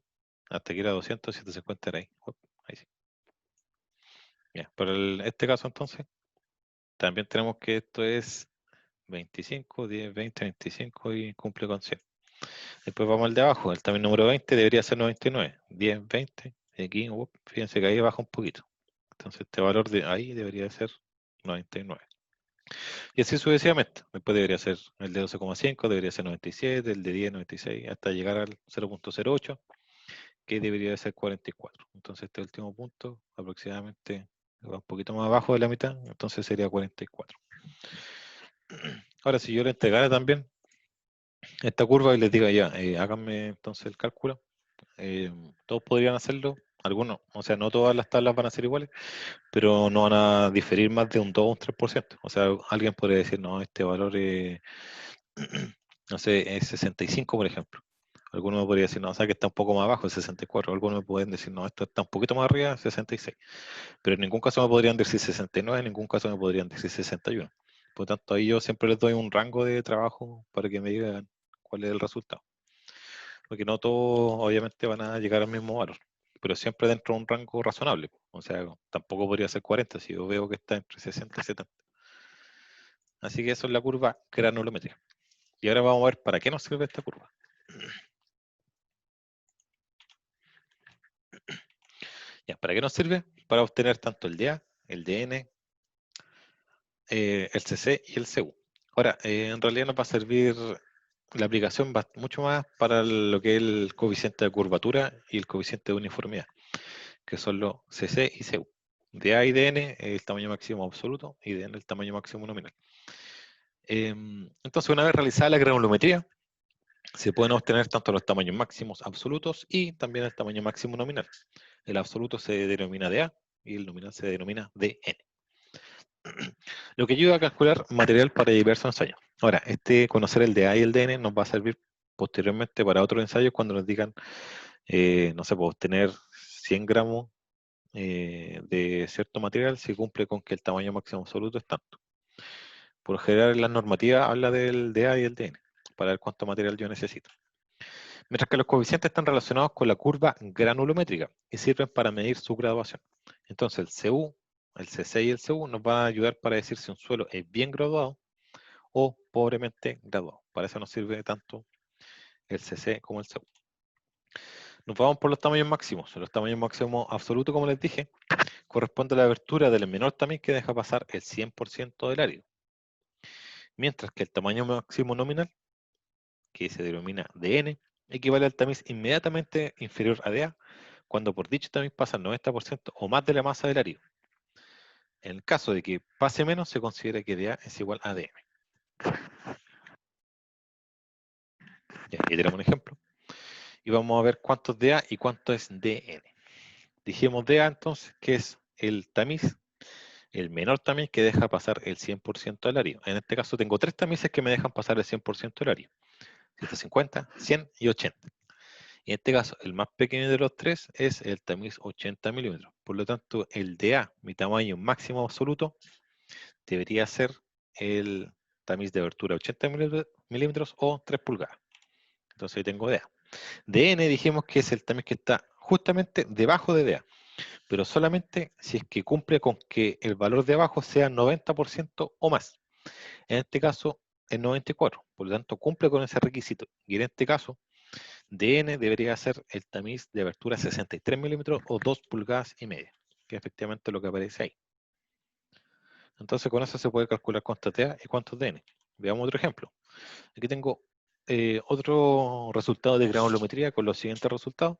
S1: hasta aquí era 200, 150 era ahí. Ahí sí. Ya, para este caso entonces, también tenemos que esto es 25, 10, 20, 25 y cumple con 100. Después vamos al de abajo, el tamaño número 20 debería ser 99, 10, 20, y aquí, fíjense que ahí baja un poquito. Entonces este valor de ahí debería ser 99. Y así sucesivamente. Después debería ser el de 12,5, debería ser 97, el de 10, 96, hasta llegar al 0.08, que debería ser 44. Entonces este último punto aproximadamente va un poquito más abajo de la mitad, entonces sería 44. Ahora, si yo le entregara también esta curva y les diga ya, háganme entonces el cálculo, todos podrían hacerlo, algunos, o sea, no todas las tablas van a ser iguales, pero no van a diferir más de un 2 o un 3%. O sea, alguien podría decir, no, este valor es, no sé, es 65, por ejemplo. Algunos me podría decir, no, o sea, que está un poco más abajo, es 64. Algunos me pueden decir, no, esto está un poquito más arriba, 66. Pero en ningún caso me podrían decir 69, en ningún caso me podrían decir 61. Por lo tanto, ahí yo siempre les doy un rango de trabajo para que me digan cuál es el resultado. Porque no todos, obviamente, van a llegar al mismo valor, pero siempre dentro de un rango razonable. O sea, tampoco podría ser 40 si yo veo que está entre 60 y 70. Así que eso es la curva granulometría. Y ahora vamos a ver para qué nos sirve esta curva. Ya, ¿para qué nos sirve? Para obtener tanto el DA, el DN, el CC y el CU. Ahora, en realidad nos va a servir la aplicación mucho más para lo que es el coeficiente de curvatura y el coeficiente de uniformidad, que son los CC y CU. DA y DN el tamaño máximo absoluto y DN el tamaño máximo nominal. Entonces, una vez realizada la granulometría, se pueden obtener tanto los tamaños máximos absolutos y también el tamaño máximo nominal. El absoluto se denomina DA y el nominal se denomina DN. Lo que ayuda a calcular material para diversos ensayos. Ahora, conocer el DA y el DN nos va a servir posteriormente para otros ensayos cuando nos digan, no sé, pues obtener 100 gramos de cierto material si cumple con que el tamaño máximo absoluto es tanto. Por lo general, la normativa habla del DA y el DN para ver cuánto material yo necesito. Mientras que los coeficientes están relacionados con la curva granulométrica y sirven para medir su graduación. Entonces el CU, el CC y el CU nos van a ayudar para decir si un suelo es bien graduado o pobremente graduado. Para eso nos sirve tanto el CC como el CU. Nos vamos por los tamaños máximos. Los tamaños máximos absolutos, como les dije, corresponde a la abertura del menor tamiz que deja pasar el 100% del árido. Mientras que el tamaño máximo nominal, que se denomina DN, equivale al tamiz inmediatamente inferior a DA, cuando por dicho tamiz pasa el 90% o más de la masa del árido. En el caso de que pase menos, se considera que DA es igual a DM. Ya, aquí tenemos un ejemplo. Y vamos a ver cuánto es DA y cuánto es DN. Dijimos DA entonces, que es el tamiz, el menor tamiz que deja pasar el 100% del árido. En este caso tengo tres tamices que me dejan pasar el 100% del árido. 150, 100 y 80. Y en este caso, el más pequeño de los tres es el tamiz 80 milímetros. Por lo tanto, el DA, mi tamaño máximo absoluto, debería ser el tamiz de abertura 80 milímetros o 3 pulgadas. Entonces ahí tengo DA. DN dijimos que es el tamiz que está justamente debajo de DA, pero solamente si es que cumple con que el valor de abajo sea 90% o más. En este caso es 94, por lo tanto cumple con ese requisito. Y en este caso, DN debería ser el tamiz de abertura 63 milímetros o 2 pulgadas y media, que es efectivamente lo que aparece ahí. Entonces con eso se puede calcular cuánto DA y cuánto DN. Veamos otro ejemplo. Aquí tengo otro resultado de granulometría con los siguientes resultados.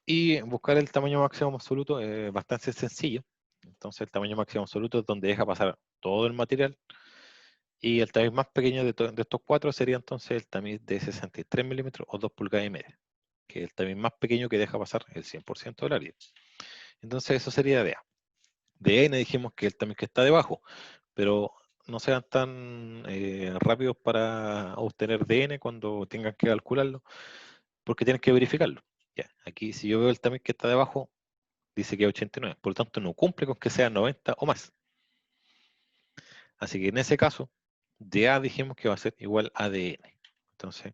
S1: Y buscar el tamaño máximo absoluto es bastante sencillo. Entonces el tamaño máximo absoluto es donde deja pasar todo el material. Y el tamiz más pequeño de estos cuatro sería entonces el tamiz de 63 milímetros o 2 pulgadas y media, que es el tamiz más pequeño que deja pasar el 100% del área. Entonces eso sería de A. De N dijimos que el tamiz que está debajo, pero no sean tan rápidos para obtener DN cuando tengan que calcularlo, porque tienen que verificarlo. Ya, aquí si yo veo el tamiz que está debajo, dice que es 89, por lo tanto no cumple con que sea 90 o más. Así que en ese caso, de A dijimos que va a ser igual a de N. Entonces,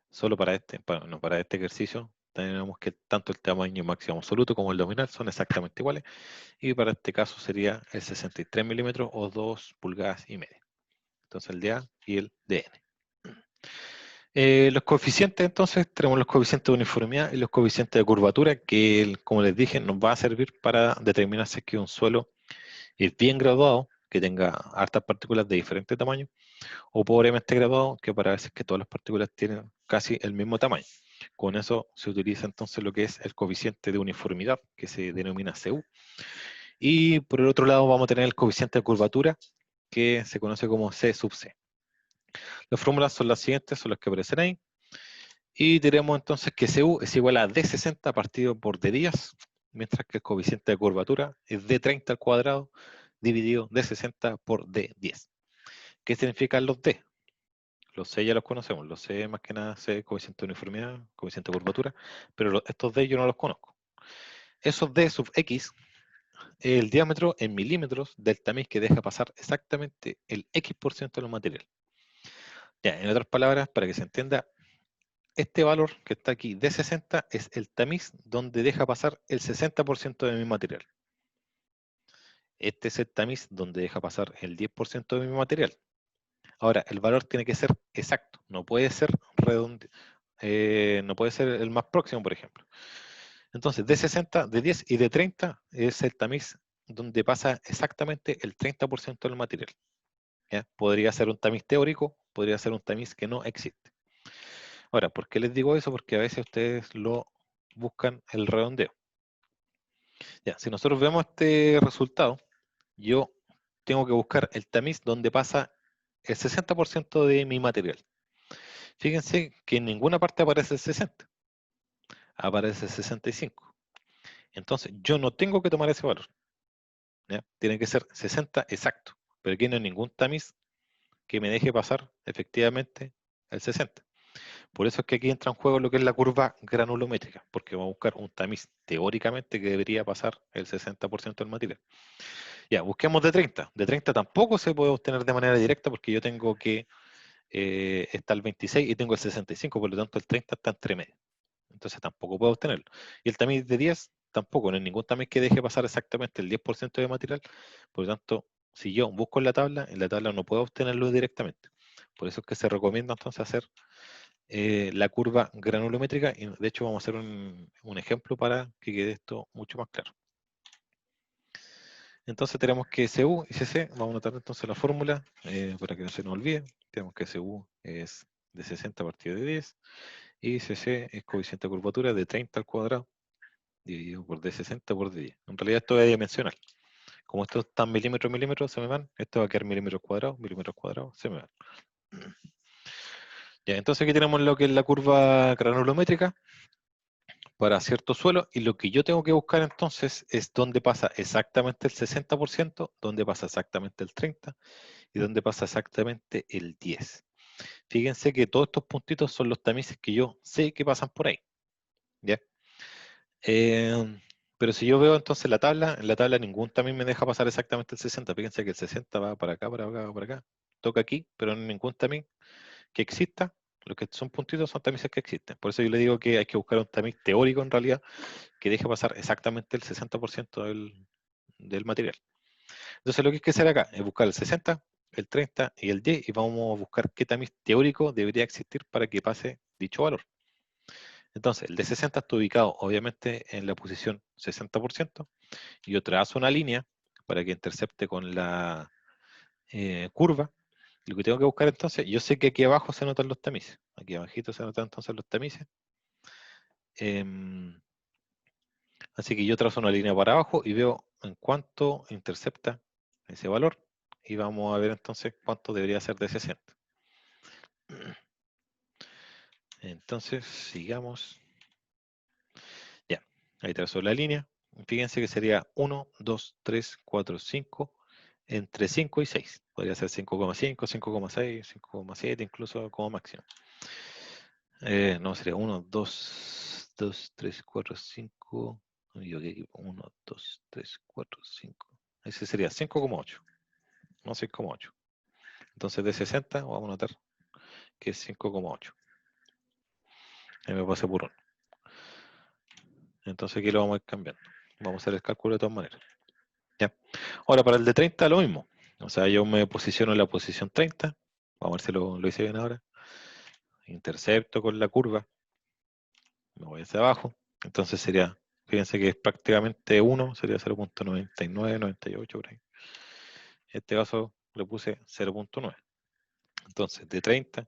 S1: solo para este ejercicio, tenemos que tanto el tamaño máximo absoluto como el nominal son exactamente iguales, y para este caso sería el 63 milímetros o 2 pulgadas y media. Entonces el de A y el de N. Los coeficientes, entonces, tenemos los coeficientes de uniformidad y los coeficientes de curvatura, que, como les dije, nos va a servir para determinar si es que un suelo es bien graduado, que tenga hartas partículas de diferente tamaño, o pobremente graduado, que para veces que todas las partículas tienen casi el mismo tamaño. Con eso se utiliza entonces lo que es el coeficiente de uniformidad, que se denomina CU. Y por el otro lado vamos a tener el coeficiente de curvatura, que se conoce como C sub C. Las fórmulas son las siguientes, son las que aparecen ahí. Y tenemos entonces que CU es igual a D60 partido por D10, mientras que el coeficiente de curvatura es D30 al cuadrado dividido D60 por D10. ¿Qué significan los D? Los C ya los conocemos, los C más que nada C, coeficiente de uniformidad, coeficiente de curvatura, pero estos D yo no los conozco. Esos D sub X es el diámetro en milímetros del tamiz que deja pasar exactamente el X% de los materiales. Ya, en otras palabras, para que se entienda, este valor que está aquí de 60 es el tamiz donde deja pasar el 60% de mi material. Este es el tamiz donde deja pasar el 10% de mi material. Ahora, el valor tiene que ser exacto, no puede ser redondo, no puede ser el más próximo, por ejemplo. Entonces, de 60, de 10 y de 30 es el tamiz donde pasa exactamente el 30% del material. ¿Ya? Podría ser un tamiz teórico, podría ser un tamiz que no existe. Ahora, ¿por qué les digo eso? Porque a veces ustedes lo buscan el redondeo. Ya, si nosotros vemos este resultado, yo tengo que buscar el tamiz donde pasa el 60% de mi material. Fíjense que en ninguna parte aparece el 60, aparece el 65. Entonces, yo no tengo que tomar ese valor. ¿Ya? Tiene que ser 60 exacto, pero aquí no hay ningún tamiz que me deje pasar efectivamente el 60. Por eso es que aquí entra en juego lo que es la curva granulométrica, porque vamos a buscar un tamiz teóricamente que debería pasar el 60% del material. Ya, busquemos de 30. De 30 tampoco se puede obtener de manera directa porque yo tengo que está el 26 y tengo el 65, por lo tanto el 30 está entre medio. Entonces tampoco puedo obtenerlo. Y el tamiz de 10 tampoco, no hay ningún tamiz que deje pasar exactamente el 10% de material. Por lo tanto, si yo busco en la tabla no puedo obtenerlo directamente. Por eso es que se recomienda entonces hacer la curva granulométrica y de hecho vamos a hacer un ejemplo para que quede esto mucho más claro. Entonces tenemos que CU y CC, vamos a anotar entonces la fórmula para que no se nos olvide. Tenemos que CU es de 60 partido de 10 y CC es coeficiente de curvatura de 30 al cuadrado dividido por D60 por D10. En realidad esto es dimensional. Como esto está en milímetros, milímetros, se me van. Esto va a quedar milímetros cuadrados, se me van. Ya, entonces aquí tenemos lo que es la curva granulométrica para cierto suelo y lo que yo tengo que buscar entonces es dónde pasa exactamente el 60%, dónde pasa exactamente el 30% y dónde pasa exactamente el 10%. Fíjense que todos estos puntitos son los tamices que yo sé que pasan por ahí. ¿Ya? Pero si yo veo entonces la tabla, en la tabla ningún tamiz me deja pasar exactamente el 60. Fíjense que el 60 va para acá, para acá, para acá. Toca aquí, pero en ningún tamiz que exista. Los que son puntitos son tamices que existen. Por eso yo le digo que hay que buscar un tamiz teórico en realidad que deje pasar exactamente el 60% del material. Entonces lo que hay que hacer acá es buscar el 60, el 30 y el 10 y vamos a buscar qué tamiz teórico debería existir para que pase dicho valor. Entonces el de 60 está ubicado obviamente en la posición 60% y yo trazo una línea para que intercepte con la curva. Lo que tengo que buscar entonces, yo sé que aquí abajo se notan los tamices, aquí abajito se notan entonces los tamices. Em, Así que yo trazo una línea para abajo y veo en cuánto intercepta ese valor y vamos a ver entonces cuánto debería ser de 60. Entonces, sigamos. Ya, ahí trazo la línea. Fíjense que sería 1, 2, 3, 4, 5, entre 5 y 6. Podría ser 5,5, 5,6, 5,7, incluso como máximo. No, sería 1, 2, 2, 3, 4, 5. 1, 2, 3, 4, 5. Ese sería 5,8, no 6,8. Entonces de 60 vamos a notar que es 5,8. Ahí me pasé por 1. Entonces aquí lo vamos a ir cambiando. Vamos a hacer el cálculo de todas maneras. ¿Ya? Ahora para el de 30 lo mismo. O sea, yo me posiciono en la posición 30. Vamos a ver si lo hice bien ahora. Intercepto con la curva. Me voy hacia abajo. Entonces sería, fíjense que es prácticamente 1, sería 0,99, 98 por ahí. En este caso le puse 0,9. Entonces de 30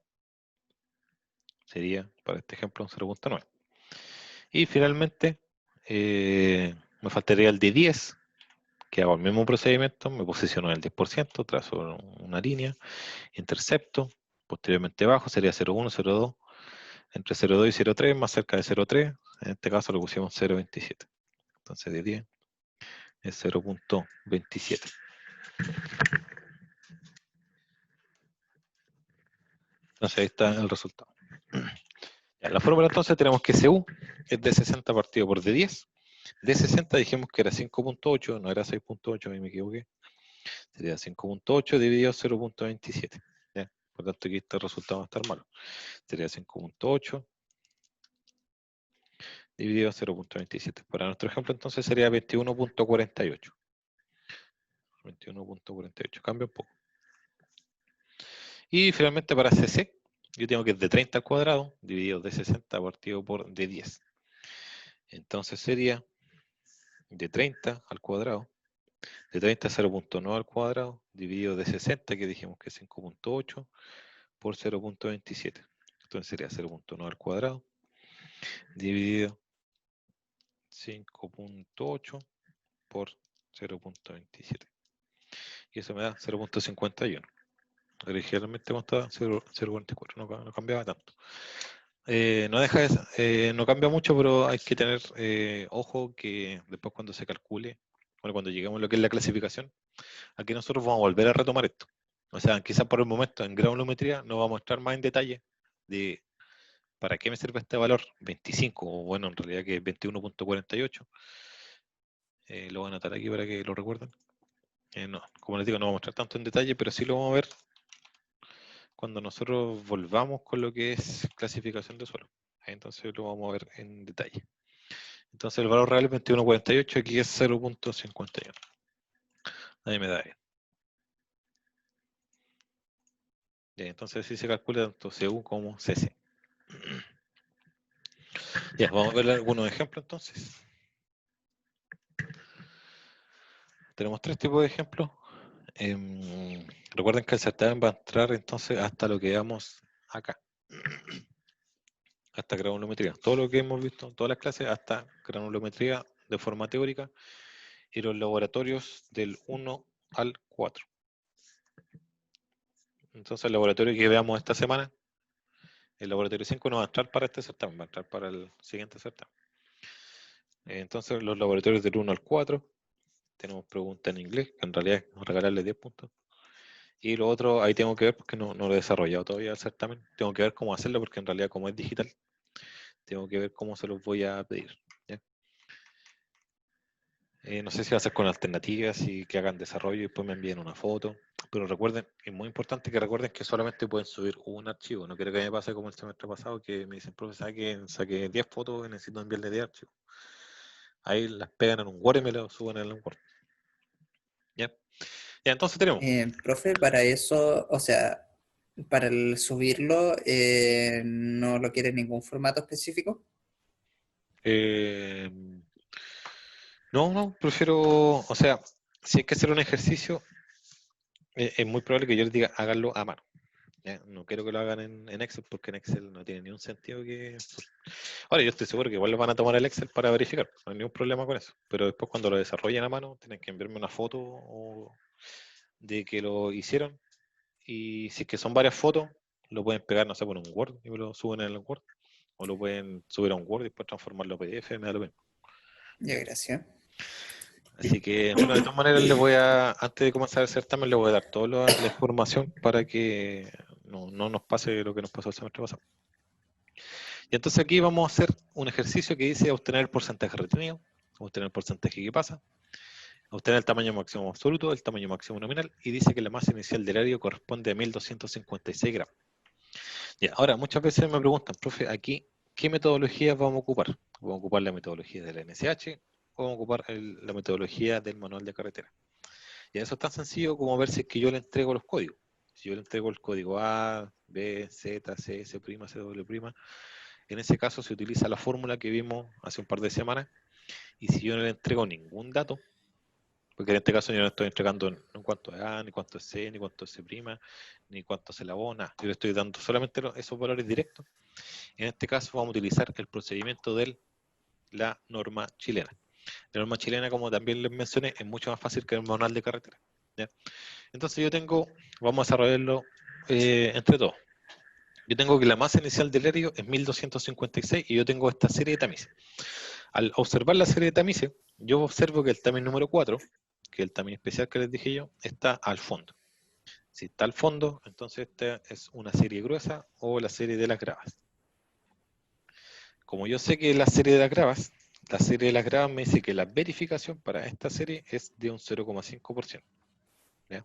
S1: sería, para este ejemplo, un 0,9. Y finalmente me faltaría el de 10, que hago el mismo procedimiento, me posiciono en el 10%, trazo una línea, intercepto, posteriormente bajo, sería 0,1, 0,2, entre 0,2 y 0,3, más cerca de 0,3, en este caso le pusimos 0,27. Entonces de 10 es 0,27. Entonces ahí está el resultado. Ya, la fórmula entonces tenemos que CU es de 60 partido por de 10. De 60 dijimos que era 5,8, no era 6,8, ahí me equivoqué. Sería 5,8 dividido 0,27. Por tanto, aquí este resultado va a estar malo. Sería 5,8 dividido 0,27. Para nuestro ejemplo, entonces sería 21,48. 21,48. Cambia un poco. Y finalmente para CC, yo tengo que es de 30 al cuadrado, dividido de 60 partido por de 10. Entonces sería de 30 al cuadrado, de 30 a 0,9 al cuadrado, dividido de 60, que dijimos que es 5,8, por 0,27. Entonces sería 0,9 al cuadrado, dividido 5,8 por 0,27. Y eso me da 0,51. Originalmente estaba 0,44, no cambiaba tanto. No deja no cambia mucho, pero hay que tener ojo que después cuando se calcule, bueno, cuando lleguemos a lo que es la clasificación, aquí nosotros vamos a volver a retomar esto. O sea, quizás por el momento en granulometría no vamos a entrar más en detalle de para qué me sirve este valor 25, o bueno, en realidad que es 21,48. Lo voy a anotar aquí para que lo recuerden. No, como les digo, no vamos a mostrar tanto en detalle, pero sí lo vamos a ver cuando nosotros volvamos con lo que es clasificación de suelo. Entonces lo vamos a ver en detalle. Entonces el valor real es 21,48, aquí es 0,51. Ahí me da bien. Entonces sí se calcula tanto CU como CC. Ya, vamos a ver algunos ejemplos entonces. Tenemos 3 tipos de ejemplos. Recuerden que el certamen va a entrar entonces hasta lo que veamos acá. Hasta granulometría. Todo lo que hemos visto en todas las clases, hasta granulometría de forma teórica y los laboratorios del 1 al 4. Entonces el laboratorio que veamos esta semana, el laboratorio 5 no va a entrar para este certamen, va a entrar para el siguiente certamen. Entonces los laboratorios del 1 al 4, tenemos preguntas en inglés, que en realidad es regalarle 10 puntos. Y lo otro, ahí tengo que ver, porque no lo he desarrollado todavía el certamen, tengo que ver cómo hacerlo, porque en realidad como es digital, tengo que ver cómo se los voy a pedir. ¿Ya? No sé si va a ser con alternativas y que hagan desarrollo y después me envíen una foto. Pero recuerden, es muy importante que recuerden que solamente pueden subir un archivo. No quiero que me pase como el semestre pasado, que me dicen, profesor, que saqué 10 fotos y necesito enviarle 10 archivos. Ahí las pegan en un Word y me lo suben en un Word. ¿Ya? Ya, entonces tenemos.
S2: Profe, para eso, o sea, para el subirlo, ¿no lo quiere en ningún formato específico?
S1: Eh, no, prefiero, o sea, si hay que hacer un ejercicio, es muy probable que yo les diga háganlo a mano. ¿Ya? No quiero que lo hagan en Excel porque en Excel no tiene ni un sentido que... Ahora yo estoy seguro que igual lo van a tomar el Excel para verificar, no hay ningún problema con eso. Pero después cuando lo desarrollen a mano, tienen que enviarme una foto de que lo hicieron, y si es que son varias fotos, lo pueden pegar, no sé, por un Word y me lo suben en el Word, o lo pueden subir a un Word y después transformarlo a PDF, me da lo mismo.
S2: Ya, gracias.
S1: Así que, bueno, de todas maneras, les voy a, antes de comenzar el certamen, les voy a dar toda la información para que no nos pase lo que nos pasó el semestre pasado. Y entonces aquí vamos a hacer un ejercicio que dice obtener el porcentaje retenido, obtener el porcentaje que pasa, obtener el tamaño máximo absoluto, el tamaño máximo nominal, y dice que la masa inicial del ario corresponde a 1256 gramos. Ya, ahora, muchas veces me preguntan, profe, aquí, ¿qué metodologías vamos a ocupar? ¿Vamos a ocupar la metodología de la NSH o vamos a ocupar la metodología del manual de carretera? Y eso es tan sencillo como ver si es que yo le entrego los códigos. Si yo le entrego el código A, B, Z, C, C', CW', en ese caso se utiliza la fórmula que vimos hace un par de semanas, y si yo no le entrego ningún dato, porque en este caso yo no estoy entregando ni cuánto es A, ni cuánto es C, ni cuánto es C', ni cuánto es la O, nada. Yo le estoy dando solamente esos valores directos. En este caso vamos a utilizar el procedimiento de la norma chilena. La norma chilena, como también les mencioné, es mucho más fácil que el manual de carretera, ¿ya? Entonces vamos a desarrollarlo entre todos. Yo tengo que la masa inicial del helio es 1256 y yo tengo esta serie de tamices. Al observar la serie de tamices, yo observo que el tamiz número 4, que es el tamiz especial que les dije yo, está al fondo. Si está al fondo, entonces esta es una serie gruesa o la serie de las gravas. Como yo sé que la serie de las gravas me dice que la verificación para esta serie es de un 0,5%.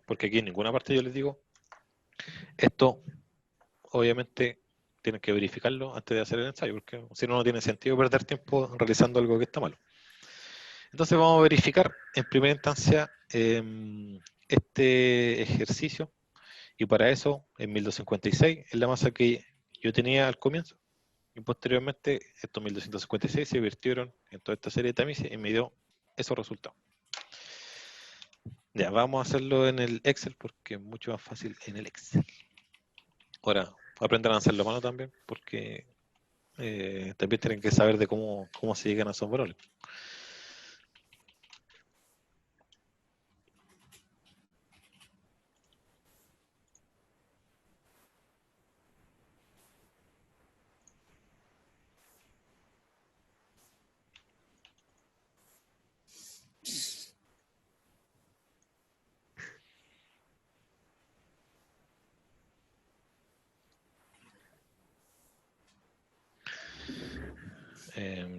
S1: Porque aquí en ninguna parte yo les digo, esto obviamente tienen que verificarlo antes de hacer el ensayo, porque si no, no tiene sentido perder tiempo realizando algo que está malo. Entonces vamos a verificar en primera instancia este ejercicio, y para eso en 1256 es la masa que yo tenía al comienzo, y posteriormente estos 1256 se virtieron en toda esta serie de tamices y me dio esos resultados. Ya, vamos a hacerlo en el Excel porque es mucho más fácil en el Excel. Ahora, aprendan a hacerlo a mano también, porque también tienen que saber de cómo se llegan a esos valores.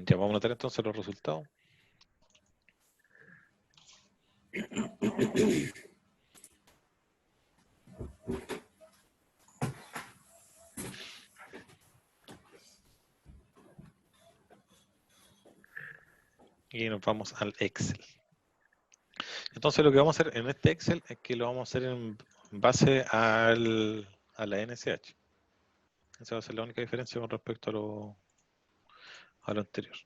S1: Ya vamos a notar entonces los resultados. Y nos vamos al Excel. Entonces lo que vamos a hacer en este Excel es que lo vamos a hacer en base a la NSH. Esa va a ser la única diferencia con respecto a lo anterior.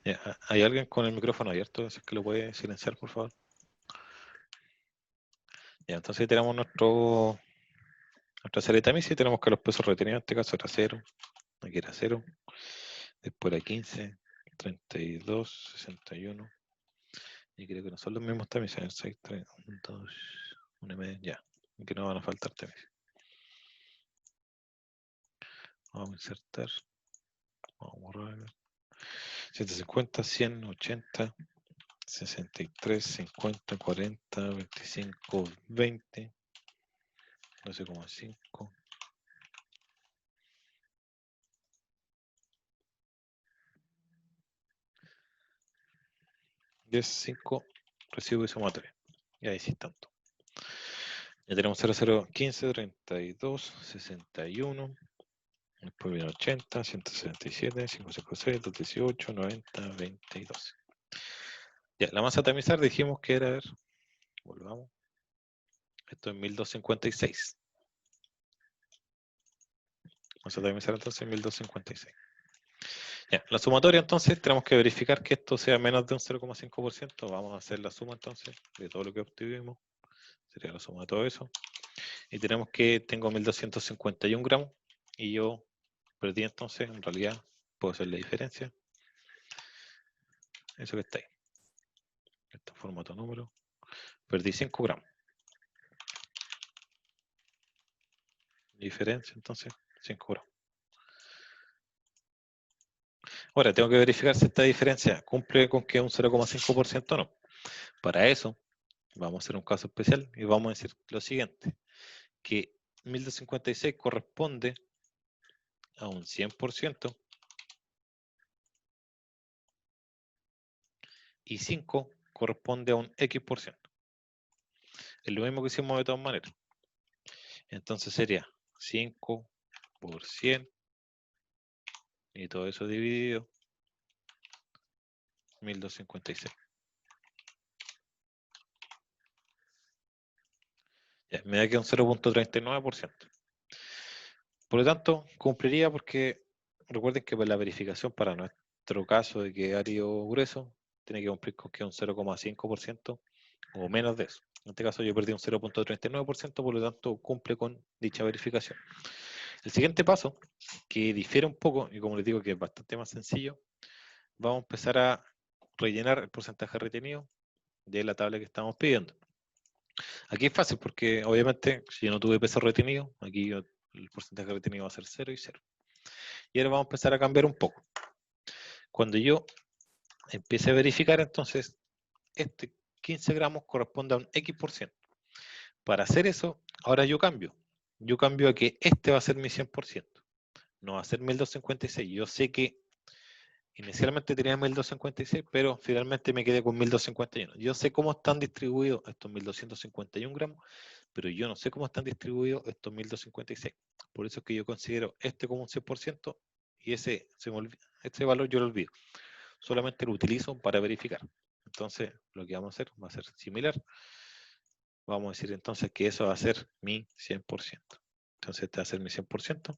S1: Ya, ¿hay alguien con el micrófono abierto? ¿Es que lo puede silenciar, por favor? Ya, entonces tenemos nuestra serie de tamices y tenemos que los pesos retenidos en este caso era 0, aquí era 0, después era 15, 32, 61, y creo que no son los mismos tamices, 6, 3, 1, 2, 1 y medio, ya, que no van a faltar tamices. Vamos a insertar, vamos a borrar, 150, 100, 80, 63, 50, 40, 25, 20, 12,5. 10, 5, recibo y suma 3. Y ahí sí tanto. Ya tenemos 0, 0, 15, 32, 61. Después viene 80, 167, 556, 218, 90, 20 y 12. Ya, la masa a tamizar dijimos que era, a ver, volvamos. Esto es 1256. Vamos a tamizar entonces 1256. Ya, la sumatoria entonces tenemos que verificar que esto sea menos de un 0,5%. Vamos a hacer la suma entonces de todo lo que obtuvimos. Sería la suma de todo eso. Y tenemos que tengo 1251 gramos y yo Perdí entonces, en realidad, puedo hacer la diferencia. Eso que está ahí. Este formato número. Perdí 5 gramos. Diferencia, entonces, 5 gramos. Ahora, tengo que verificar si esta diferencia cumple con que es un 0,5% o no. Para eso, vamos a hacer un caso especial y vamos a decir lo siguiente, que 1256 corresponde a un 100% y 5 corresponde a un X%. Es lo mismo que hicimos de todas maneras. Entonces sería 5 por 100 y todo eso dividido 1256. Ya, me da que un 0,39%. Por lo tanto, cumpliría porque recuerden que la verificación para nuestro caso de que árido grueso tiene que cumplir con que un 0,5% o menos de eso. En este caso yo perdí un 0,39%, por lo tanto cumple con dicha verificación. El siguiente paso, que difiere un poco, y como les digo que es bastante más sencillo, vamos a empezar a rellenar el porcentaje retenido de la tabla que estamos pidiendo. Aquí es fácil porque obviamente si yo no tuve peso retenido, aquí el porcentaje retenido va a ser 0 y 0. Y ahora vamos a empezar a cambiar un poco. Cuando yo empiece a verificar, entonces, este 15 gramos corresponde a un X%. Para hacer eso, ahora yo cambio. Yo cambio a que este va a ser mi 100%. No va a ser 1256. Yo sé que inicialmente tenía 1256, pero finalmente me quedé con 1251. Yo sé cómo están distribuidos estos 1251 gramos, pero yo no sé cómo están distribuidos estos 1256. Por eso es que yo considero este como un 100% y este valor yo lo olvido. Solamente lo utilizo para verificar. Entonces, lo que vamos a hacer va a ser similar. Vamos a decir entonces que eso va a ser mi 100%. Entonces, este va a ser mi 100%.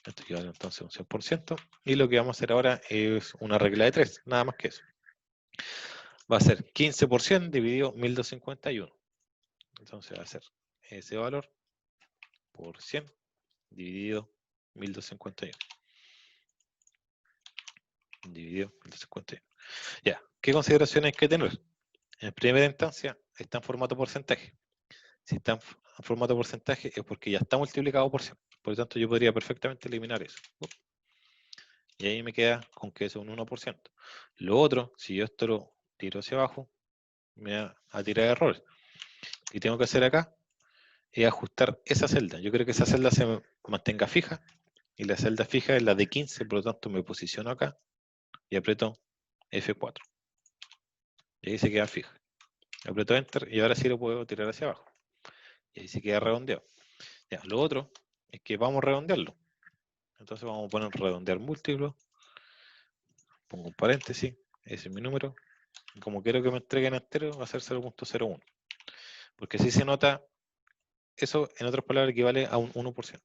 S1: Esto equivale entonces a un 100%. Y lo que vamos a hacer ahora es una regla de 3, nada más que eso. Va a ser 15% dividido 1251. Entonces va a ser ese valor por 100 dividido 1251. Dividido 1251. Ya, ¿qué consideraciones hay que tener? En primera instancia, está en formato porcentaje. Si está en formato porcentaje es porque ya está multiplicado por 100. Por lo tanto, yo podría perfectamente eliminar eso. Y ahí me queda con que es un 1%. Lo otro, si yo esto lo tiro hacia abajo, me va a tirar errores. Y tengo que hacer acá es ajustar esa celda. Yo creo que esa celda se mantenga fija y la celda fija es la de 15, por lo tanto me posiciono acá y aprieto F4. Y ahí se queda fija. Aprieto Enter y ahora sí lo puedo tirar hacia abajo. Y ahí se queda redondeado. Ya, lo otro es que vamos a redondearlo. Entonces vamos a poner redondear múltiplo. Pongo un paréntesis. Ese es mi número. Y como quiero que me entreguen entero, va a ser 0.01. Porque si se nota, eso en otras palabras equivale a un 1%.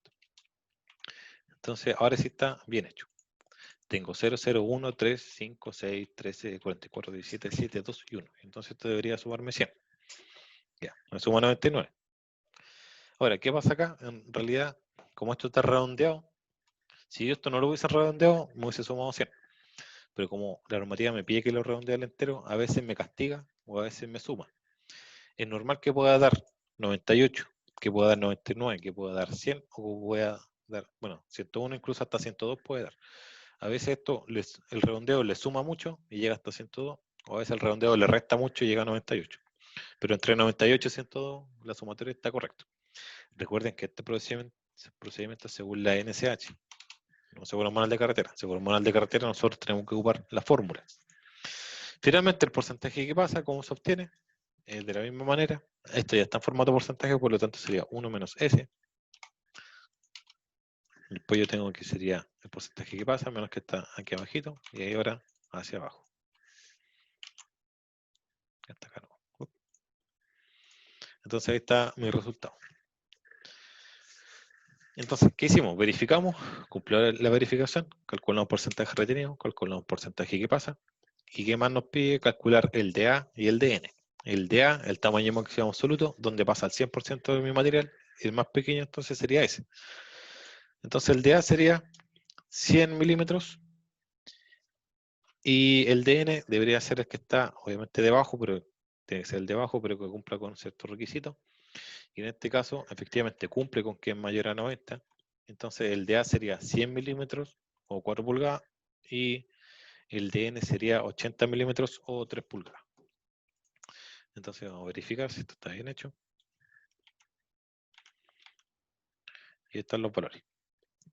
S1: Entonces ahora sí está bien hecho. Tengo 0, 0, 1, 3, 5, 6, 13, 44, 17, 7, 2 y 1. Entonces esto debería sumarme 100. Ya, me suma 99. Ahora, ¿qué pasa acá? En realidad, como esto está redondeado, si yo esto no lo hubiese redondeado, me hubiese sumado 100. Pero como la normativa me pide que lo redondee al entero, a veces me castiga o a veces me suma. Es normal que pueda dar 98, que pueda dar 99, que pueda dar 100 o pueda dar, bueno, 101 incluso hasta 102 puede dar. A veces esto, el redondeo le suma mucho y llega hasta 102, o a veces el redondeo le resta mucho y llega a 98. Pero entre 98 y 102 la sumatoria está correcta. Recuerden que este procedimiento es según la NSH, no según el manual de carretera. Según el manual de carretera nosotros tenemos que ocupar la fórmula. Finalmente el porcentaje que pasa, ¿cómo se obtiene? De la misma manera. Esto ya está en formato porcentaje, por lo tanto sería 1 menos S. Después yo tengo que sería el porcentaje que pasa, menos que está aquí abajito, y ahí ahora hacia abajo. Hasta acá no. Entonces ahí está mi resultado. Entonces, ¿qué hicimos? Verificamos, cumplió la verificación, calculamos porcentaje retenido, calculamos porcentaje que pasa, y ¿qué más nos pide? Calcular el DA y el DN. El DA, el tamaño máximo absoluto, donde pasa el 100% de mi material, y el más pequeño entonces sería ese. Entonces el DA sería 100 milímetros. Y el DN debería ser el que está, obviamente, debajo, pero tiene que ser el debajo, pero que cumpla con ciertos requisitos. Y en este caso, efectivamente, cumple con que es mayor a 90. Entonces, el DA sería 100 milímetros o 4 pulgadas. Y el DN sería 80 milímetros o 3 pulgadas. Entonces, vamos a verificar si esto está bien hecho. Y están los valores.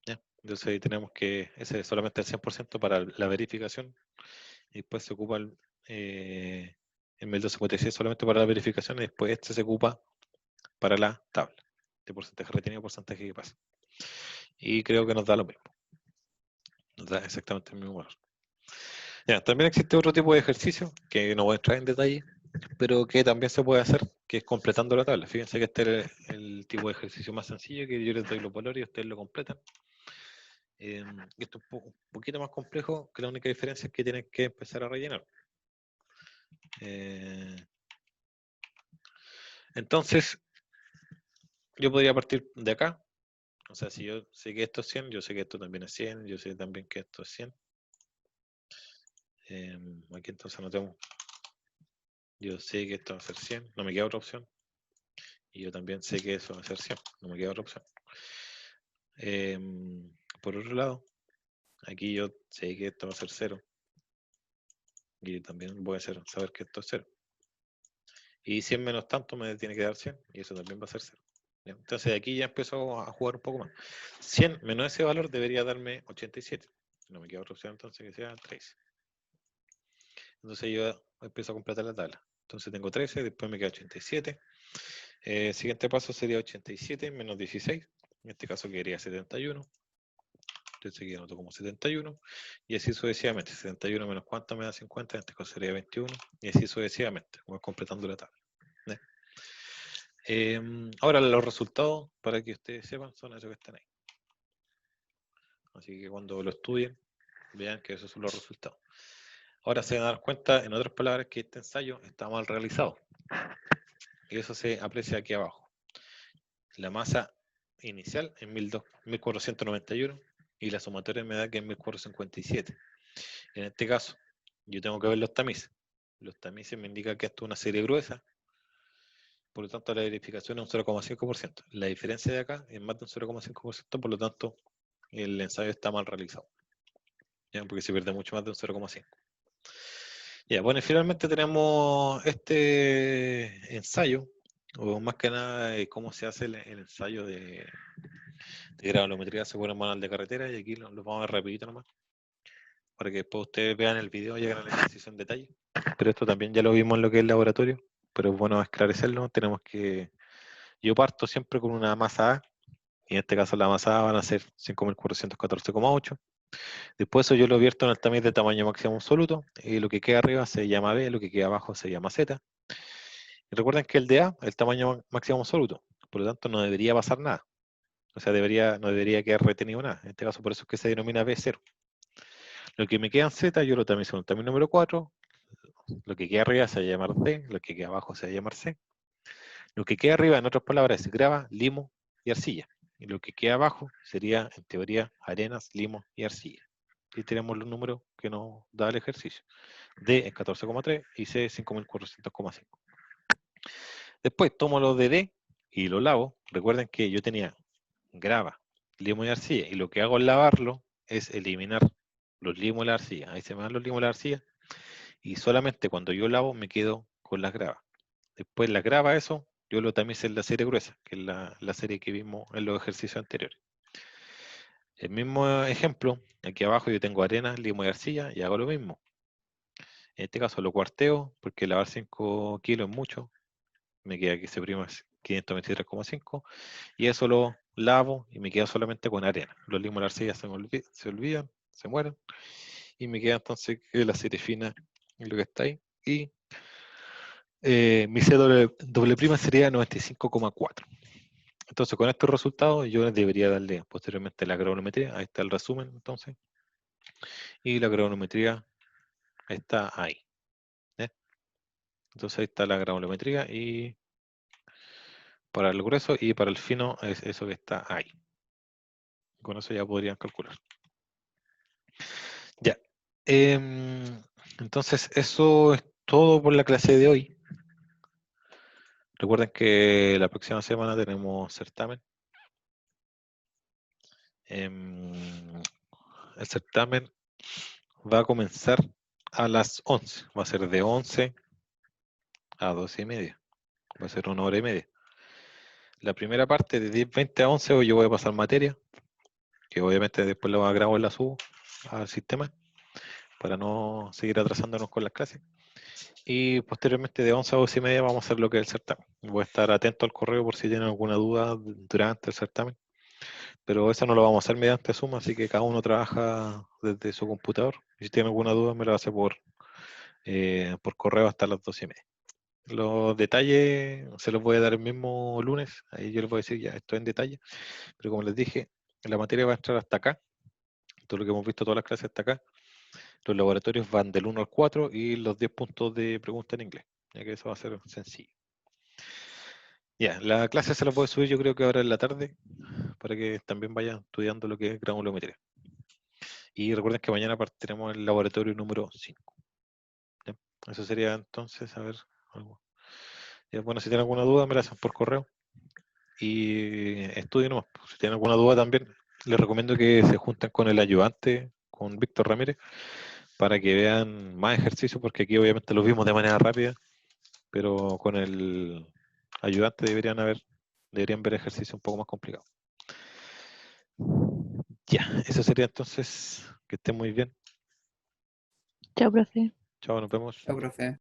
S1: ¿Ya? Entonces, ahí tenemos que, ese es solamente el 100% para la verificación. Y después se ocupa el 1256 solamente para la verificación. Y después este se ocupa para la tabla de porcentaje retenido, porcentaje que pasa. Y creo que nos da lo mismo. Nos da exactamente el mismo valor. Ya, también existe otro tipo de ejercicio que no voy a entrar en detalle, pero que también se puede hacer, que es completando la tabla. Fíjense que este es el tipo de ejercicio más sencillo, que yo les doy los valores y ustedes lo completan. Esto es un poquito más complejo, que la única diferencia es que tienen que empezar a rellenar. Entonces, yo podría partir de acá. O sea, si yo sé que esto es 100, yo sé que esto también es 100, yo sé también que esto es 100. Aquí entonces anotemos. Yo sé que esto va a ser 100, no me queda otra opción. Y yo también sé que eso va a ser 100, no me queda otra opción. Por otro lado, aquí yo sé que esto va a ser 0. Y también voy a saber que esto es 0. Y 100 menos tanto me tiene que dar 100, y eso también va a ser 0. Entonces aquí ya empezó a jugar un poco más. 100 menos ese valor debería darme 87. No me queda otra opción entonces que sea 13. Entonces yo empiezo a completar la tabla. Entonces tengo 13, después me queda 87. Siguiente paso sería 87 menos 16. En este caso quedaría 71. Entonces aquí anoto como 71. Y así sucesivamente. 71 menos cuánto me da 50. En este caso sería 21. Y así sucesivamente. Vamos completando la tabla. Ahora los resultados, para que ustedes sepan, son esos que están ahí. Así que cuando lo estudien, vean que esos son los resultados. Ahora se van a dar cuenta, en otras palabras, que este ensayo está mal realizado. Y eso se aprecia aquí abajo. La masa inicial en 1491 y la sumatoria me da que es 1457. En este caso, yo tengo que ver los tamices. Los tamices me indican que esto es una serie gruesa, por lo tanto la verificación es un 0,5%. La diferencia de acá es más de un 0,5%, por lo tanto el ensayo está mal realizado. ¿Ya? Porque se pierde mucho más de un 0,5%. Ya, bueno, y finalmente tenemos este ensayo, o más que nada cómo se hace el ensayo de granulometría según el manual de carretera, y aquí lo vamos a ver rapidito nomás, para que después ustedes vean el video y hagan el ejercicio en detalle. Pero esto también ya lo vimos en lo que es el laboratorio, pero es bueno esclarecerlo. Tenemos que, yo parto siempre con una masa A, y en este caso la masa A van a ser 5.414,8. Después eso yo lo vierto en el tamiz de tamaño máximo absoluto, y lo que queda arriba se llama B, lo que queda abajo se llama Z. Y recuerden que el de A es el tamaño máximo absoluto, por lo tanto no debería pasar nada. O sea, no debería quedar retenido nada. En este caso, por eso es que se denomina B0. Lo que me queda en Z, yo lo tamizo en el tamiz número 4. Lo que queda arriba se va a llamar D, lo que queda abajo se va a llamar C. Lo que queda arriba, en otras palabras, es grava, limo y arcilla. Y lo que queda abajo sería, en teoría, arenas, limo y arcilla. Y tenemos los números que nos da el ejercicio. D es 14,3 y C es 5.400,5. Después tomo los de D y lo lavo. Recuerden que yo tenía grava, limo y arcilla, y lo que hago al lavarlo es eliminar los limos y la arcilla. Ahí se me dan los limos y la arcilla, y solamente cuando yo lavo me quedo con las gravas. Después la grava, eso, yo lo tamizo en la serie gruesa, que es la serie que vimos en los ejercicios anteriores. El mismo ejemplo, aquí abajo yo tengo arena, limo y arcilla, y hago lo mismo. En este caso lo cuarteo, porque lavar 5 kilos es mucho, me queda que se prima 523,5, y eso lo lavo y me queda solamente con arena. Los limos y la arcilla se olvidan, se mueren, y me queda entonces la serie fina en lo que está ahí, y mi C doble prima sería 95,4. Entonces con estos resultados yo debería darle posteriormente la granulometría. Ahí está el resumen entonces, y la granulometría está ahí. Entonces ahí está la granulometría, y para el grueso y para el fino es eso que está ahí. Con eso ya podrían calcular. Entonces, eso es todo por la clase de hoy. Recuerden que la próxima semana tenemos certamen. El certamen va a comenzar a las 11. Va a ser de 11 a 12:30. Va a ser 1 hora y media. La primera parte de 10:20 a 11 yo voy a pasar materia, que obviamente después la grabo y la subo al sistema para no seguir atrasándonos con las clases. Y posteriormente de 11 a 12:30 vamos a hacer lo que es el certamen. Voy a estar atento al correo por si tienen alguna duda durante el certamen. Pero eso no lo vamos a hacer mediante Zoom, así que cada uno trabaja desde su computador. Y si tiene alguna duda me la hace por correo hasta las 12:30. Los detalles se los voy a dar el mismo lunes. Ahí yo les voy a decir ya esto en detalle. Pero como les dije, la materia va a entrar hasta acá. Todo lo que hemos visto, todas las clases hasta acá. Los laboratorios van del 1 al 4 y los 10 puntos de pregunta en inglés. Ya que eso va a ser sencillo. Ya, la clase se la puedo subir yo creo que ahora en la tarde para que también vayan estudiando lo que es granulometría. Y recuerden que mañana partiremos el laboratorio número 5. ¿Ya? Eso sería entonces, a ver, algo. Ya, bueno, si tienen alguna duda me la hacen por correo. Y estudien nomás. Si tienen alguna duda también, les recomiendo que se junten con el ayudante, con Víctor Ramírez, para que vean más ejercicios, porque aquí obviamente los vimos de manera rápida, pero con el ayudante deberían ver ejercicios un poco más complicados. Ya, eso sería entonces. Que estén muy bien.
S3: Chao, profe.
S1: Chao, nos vemos.
S2: Chao, profe.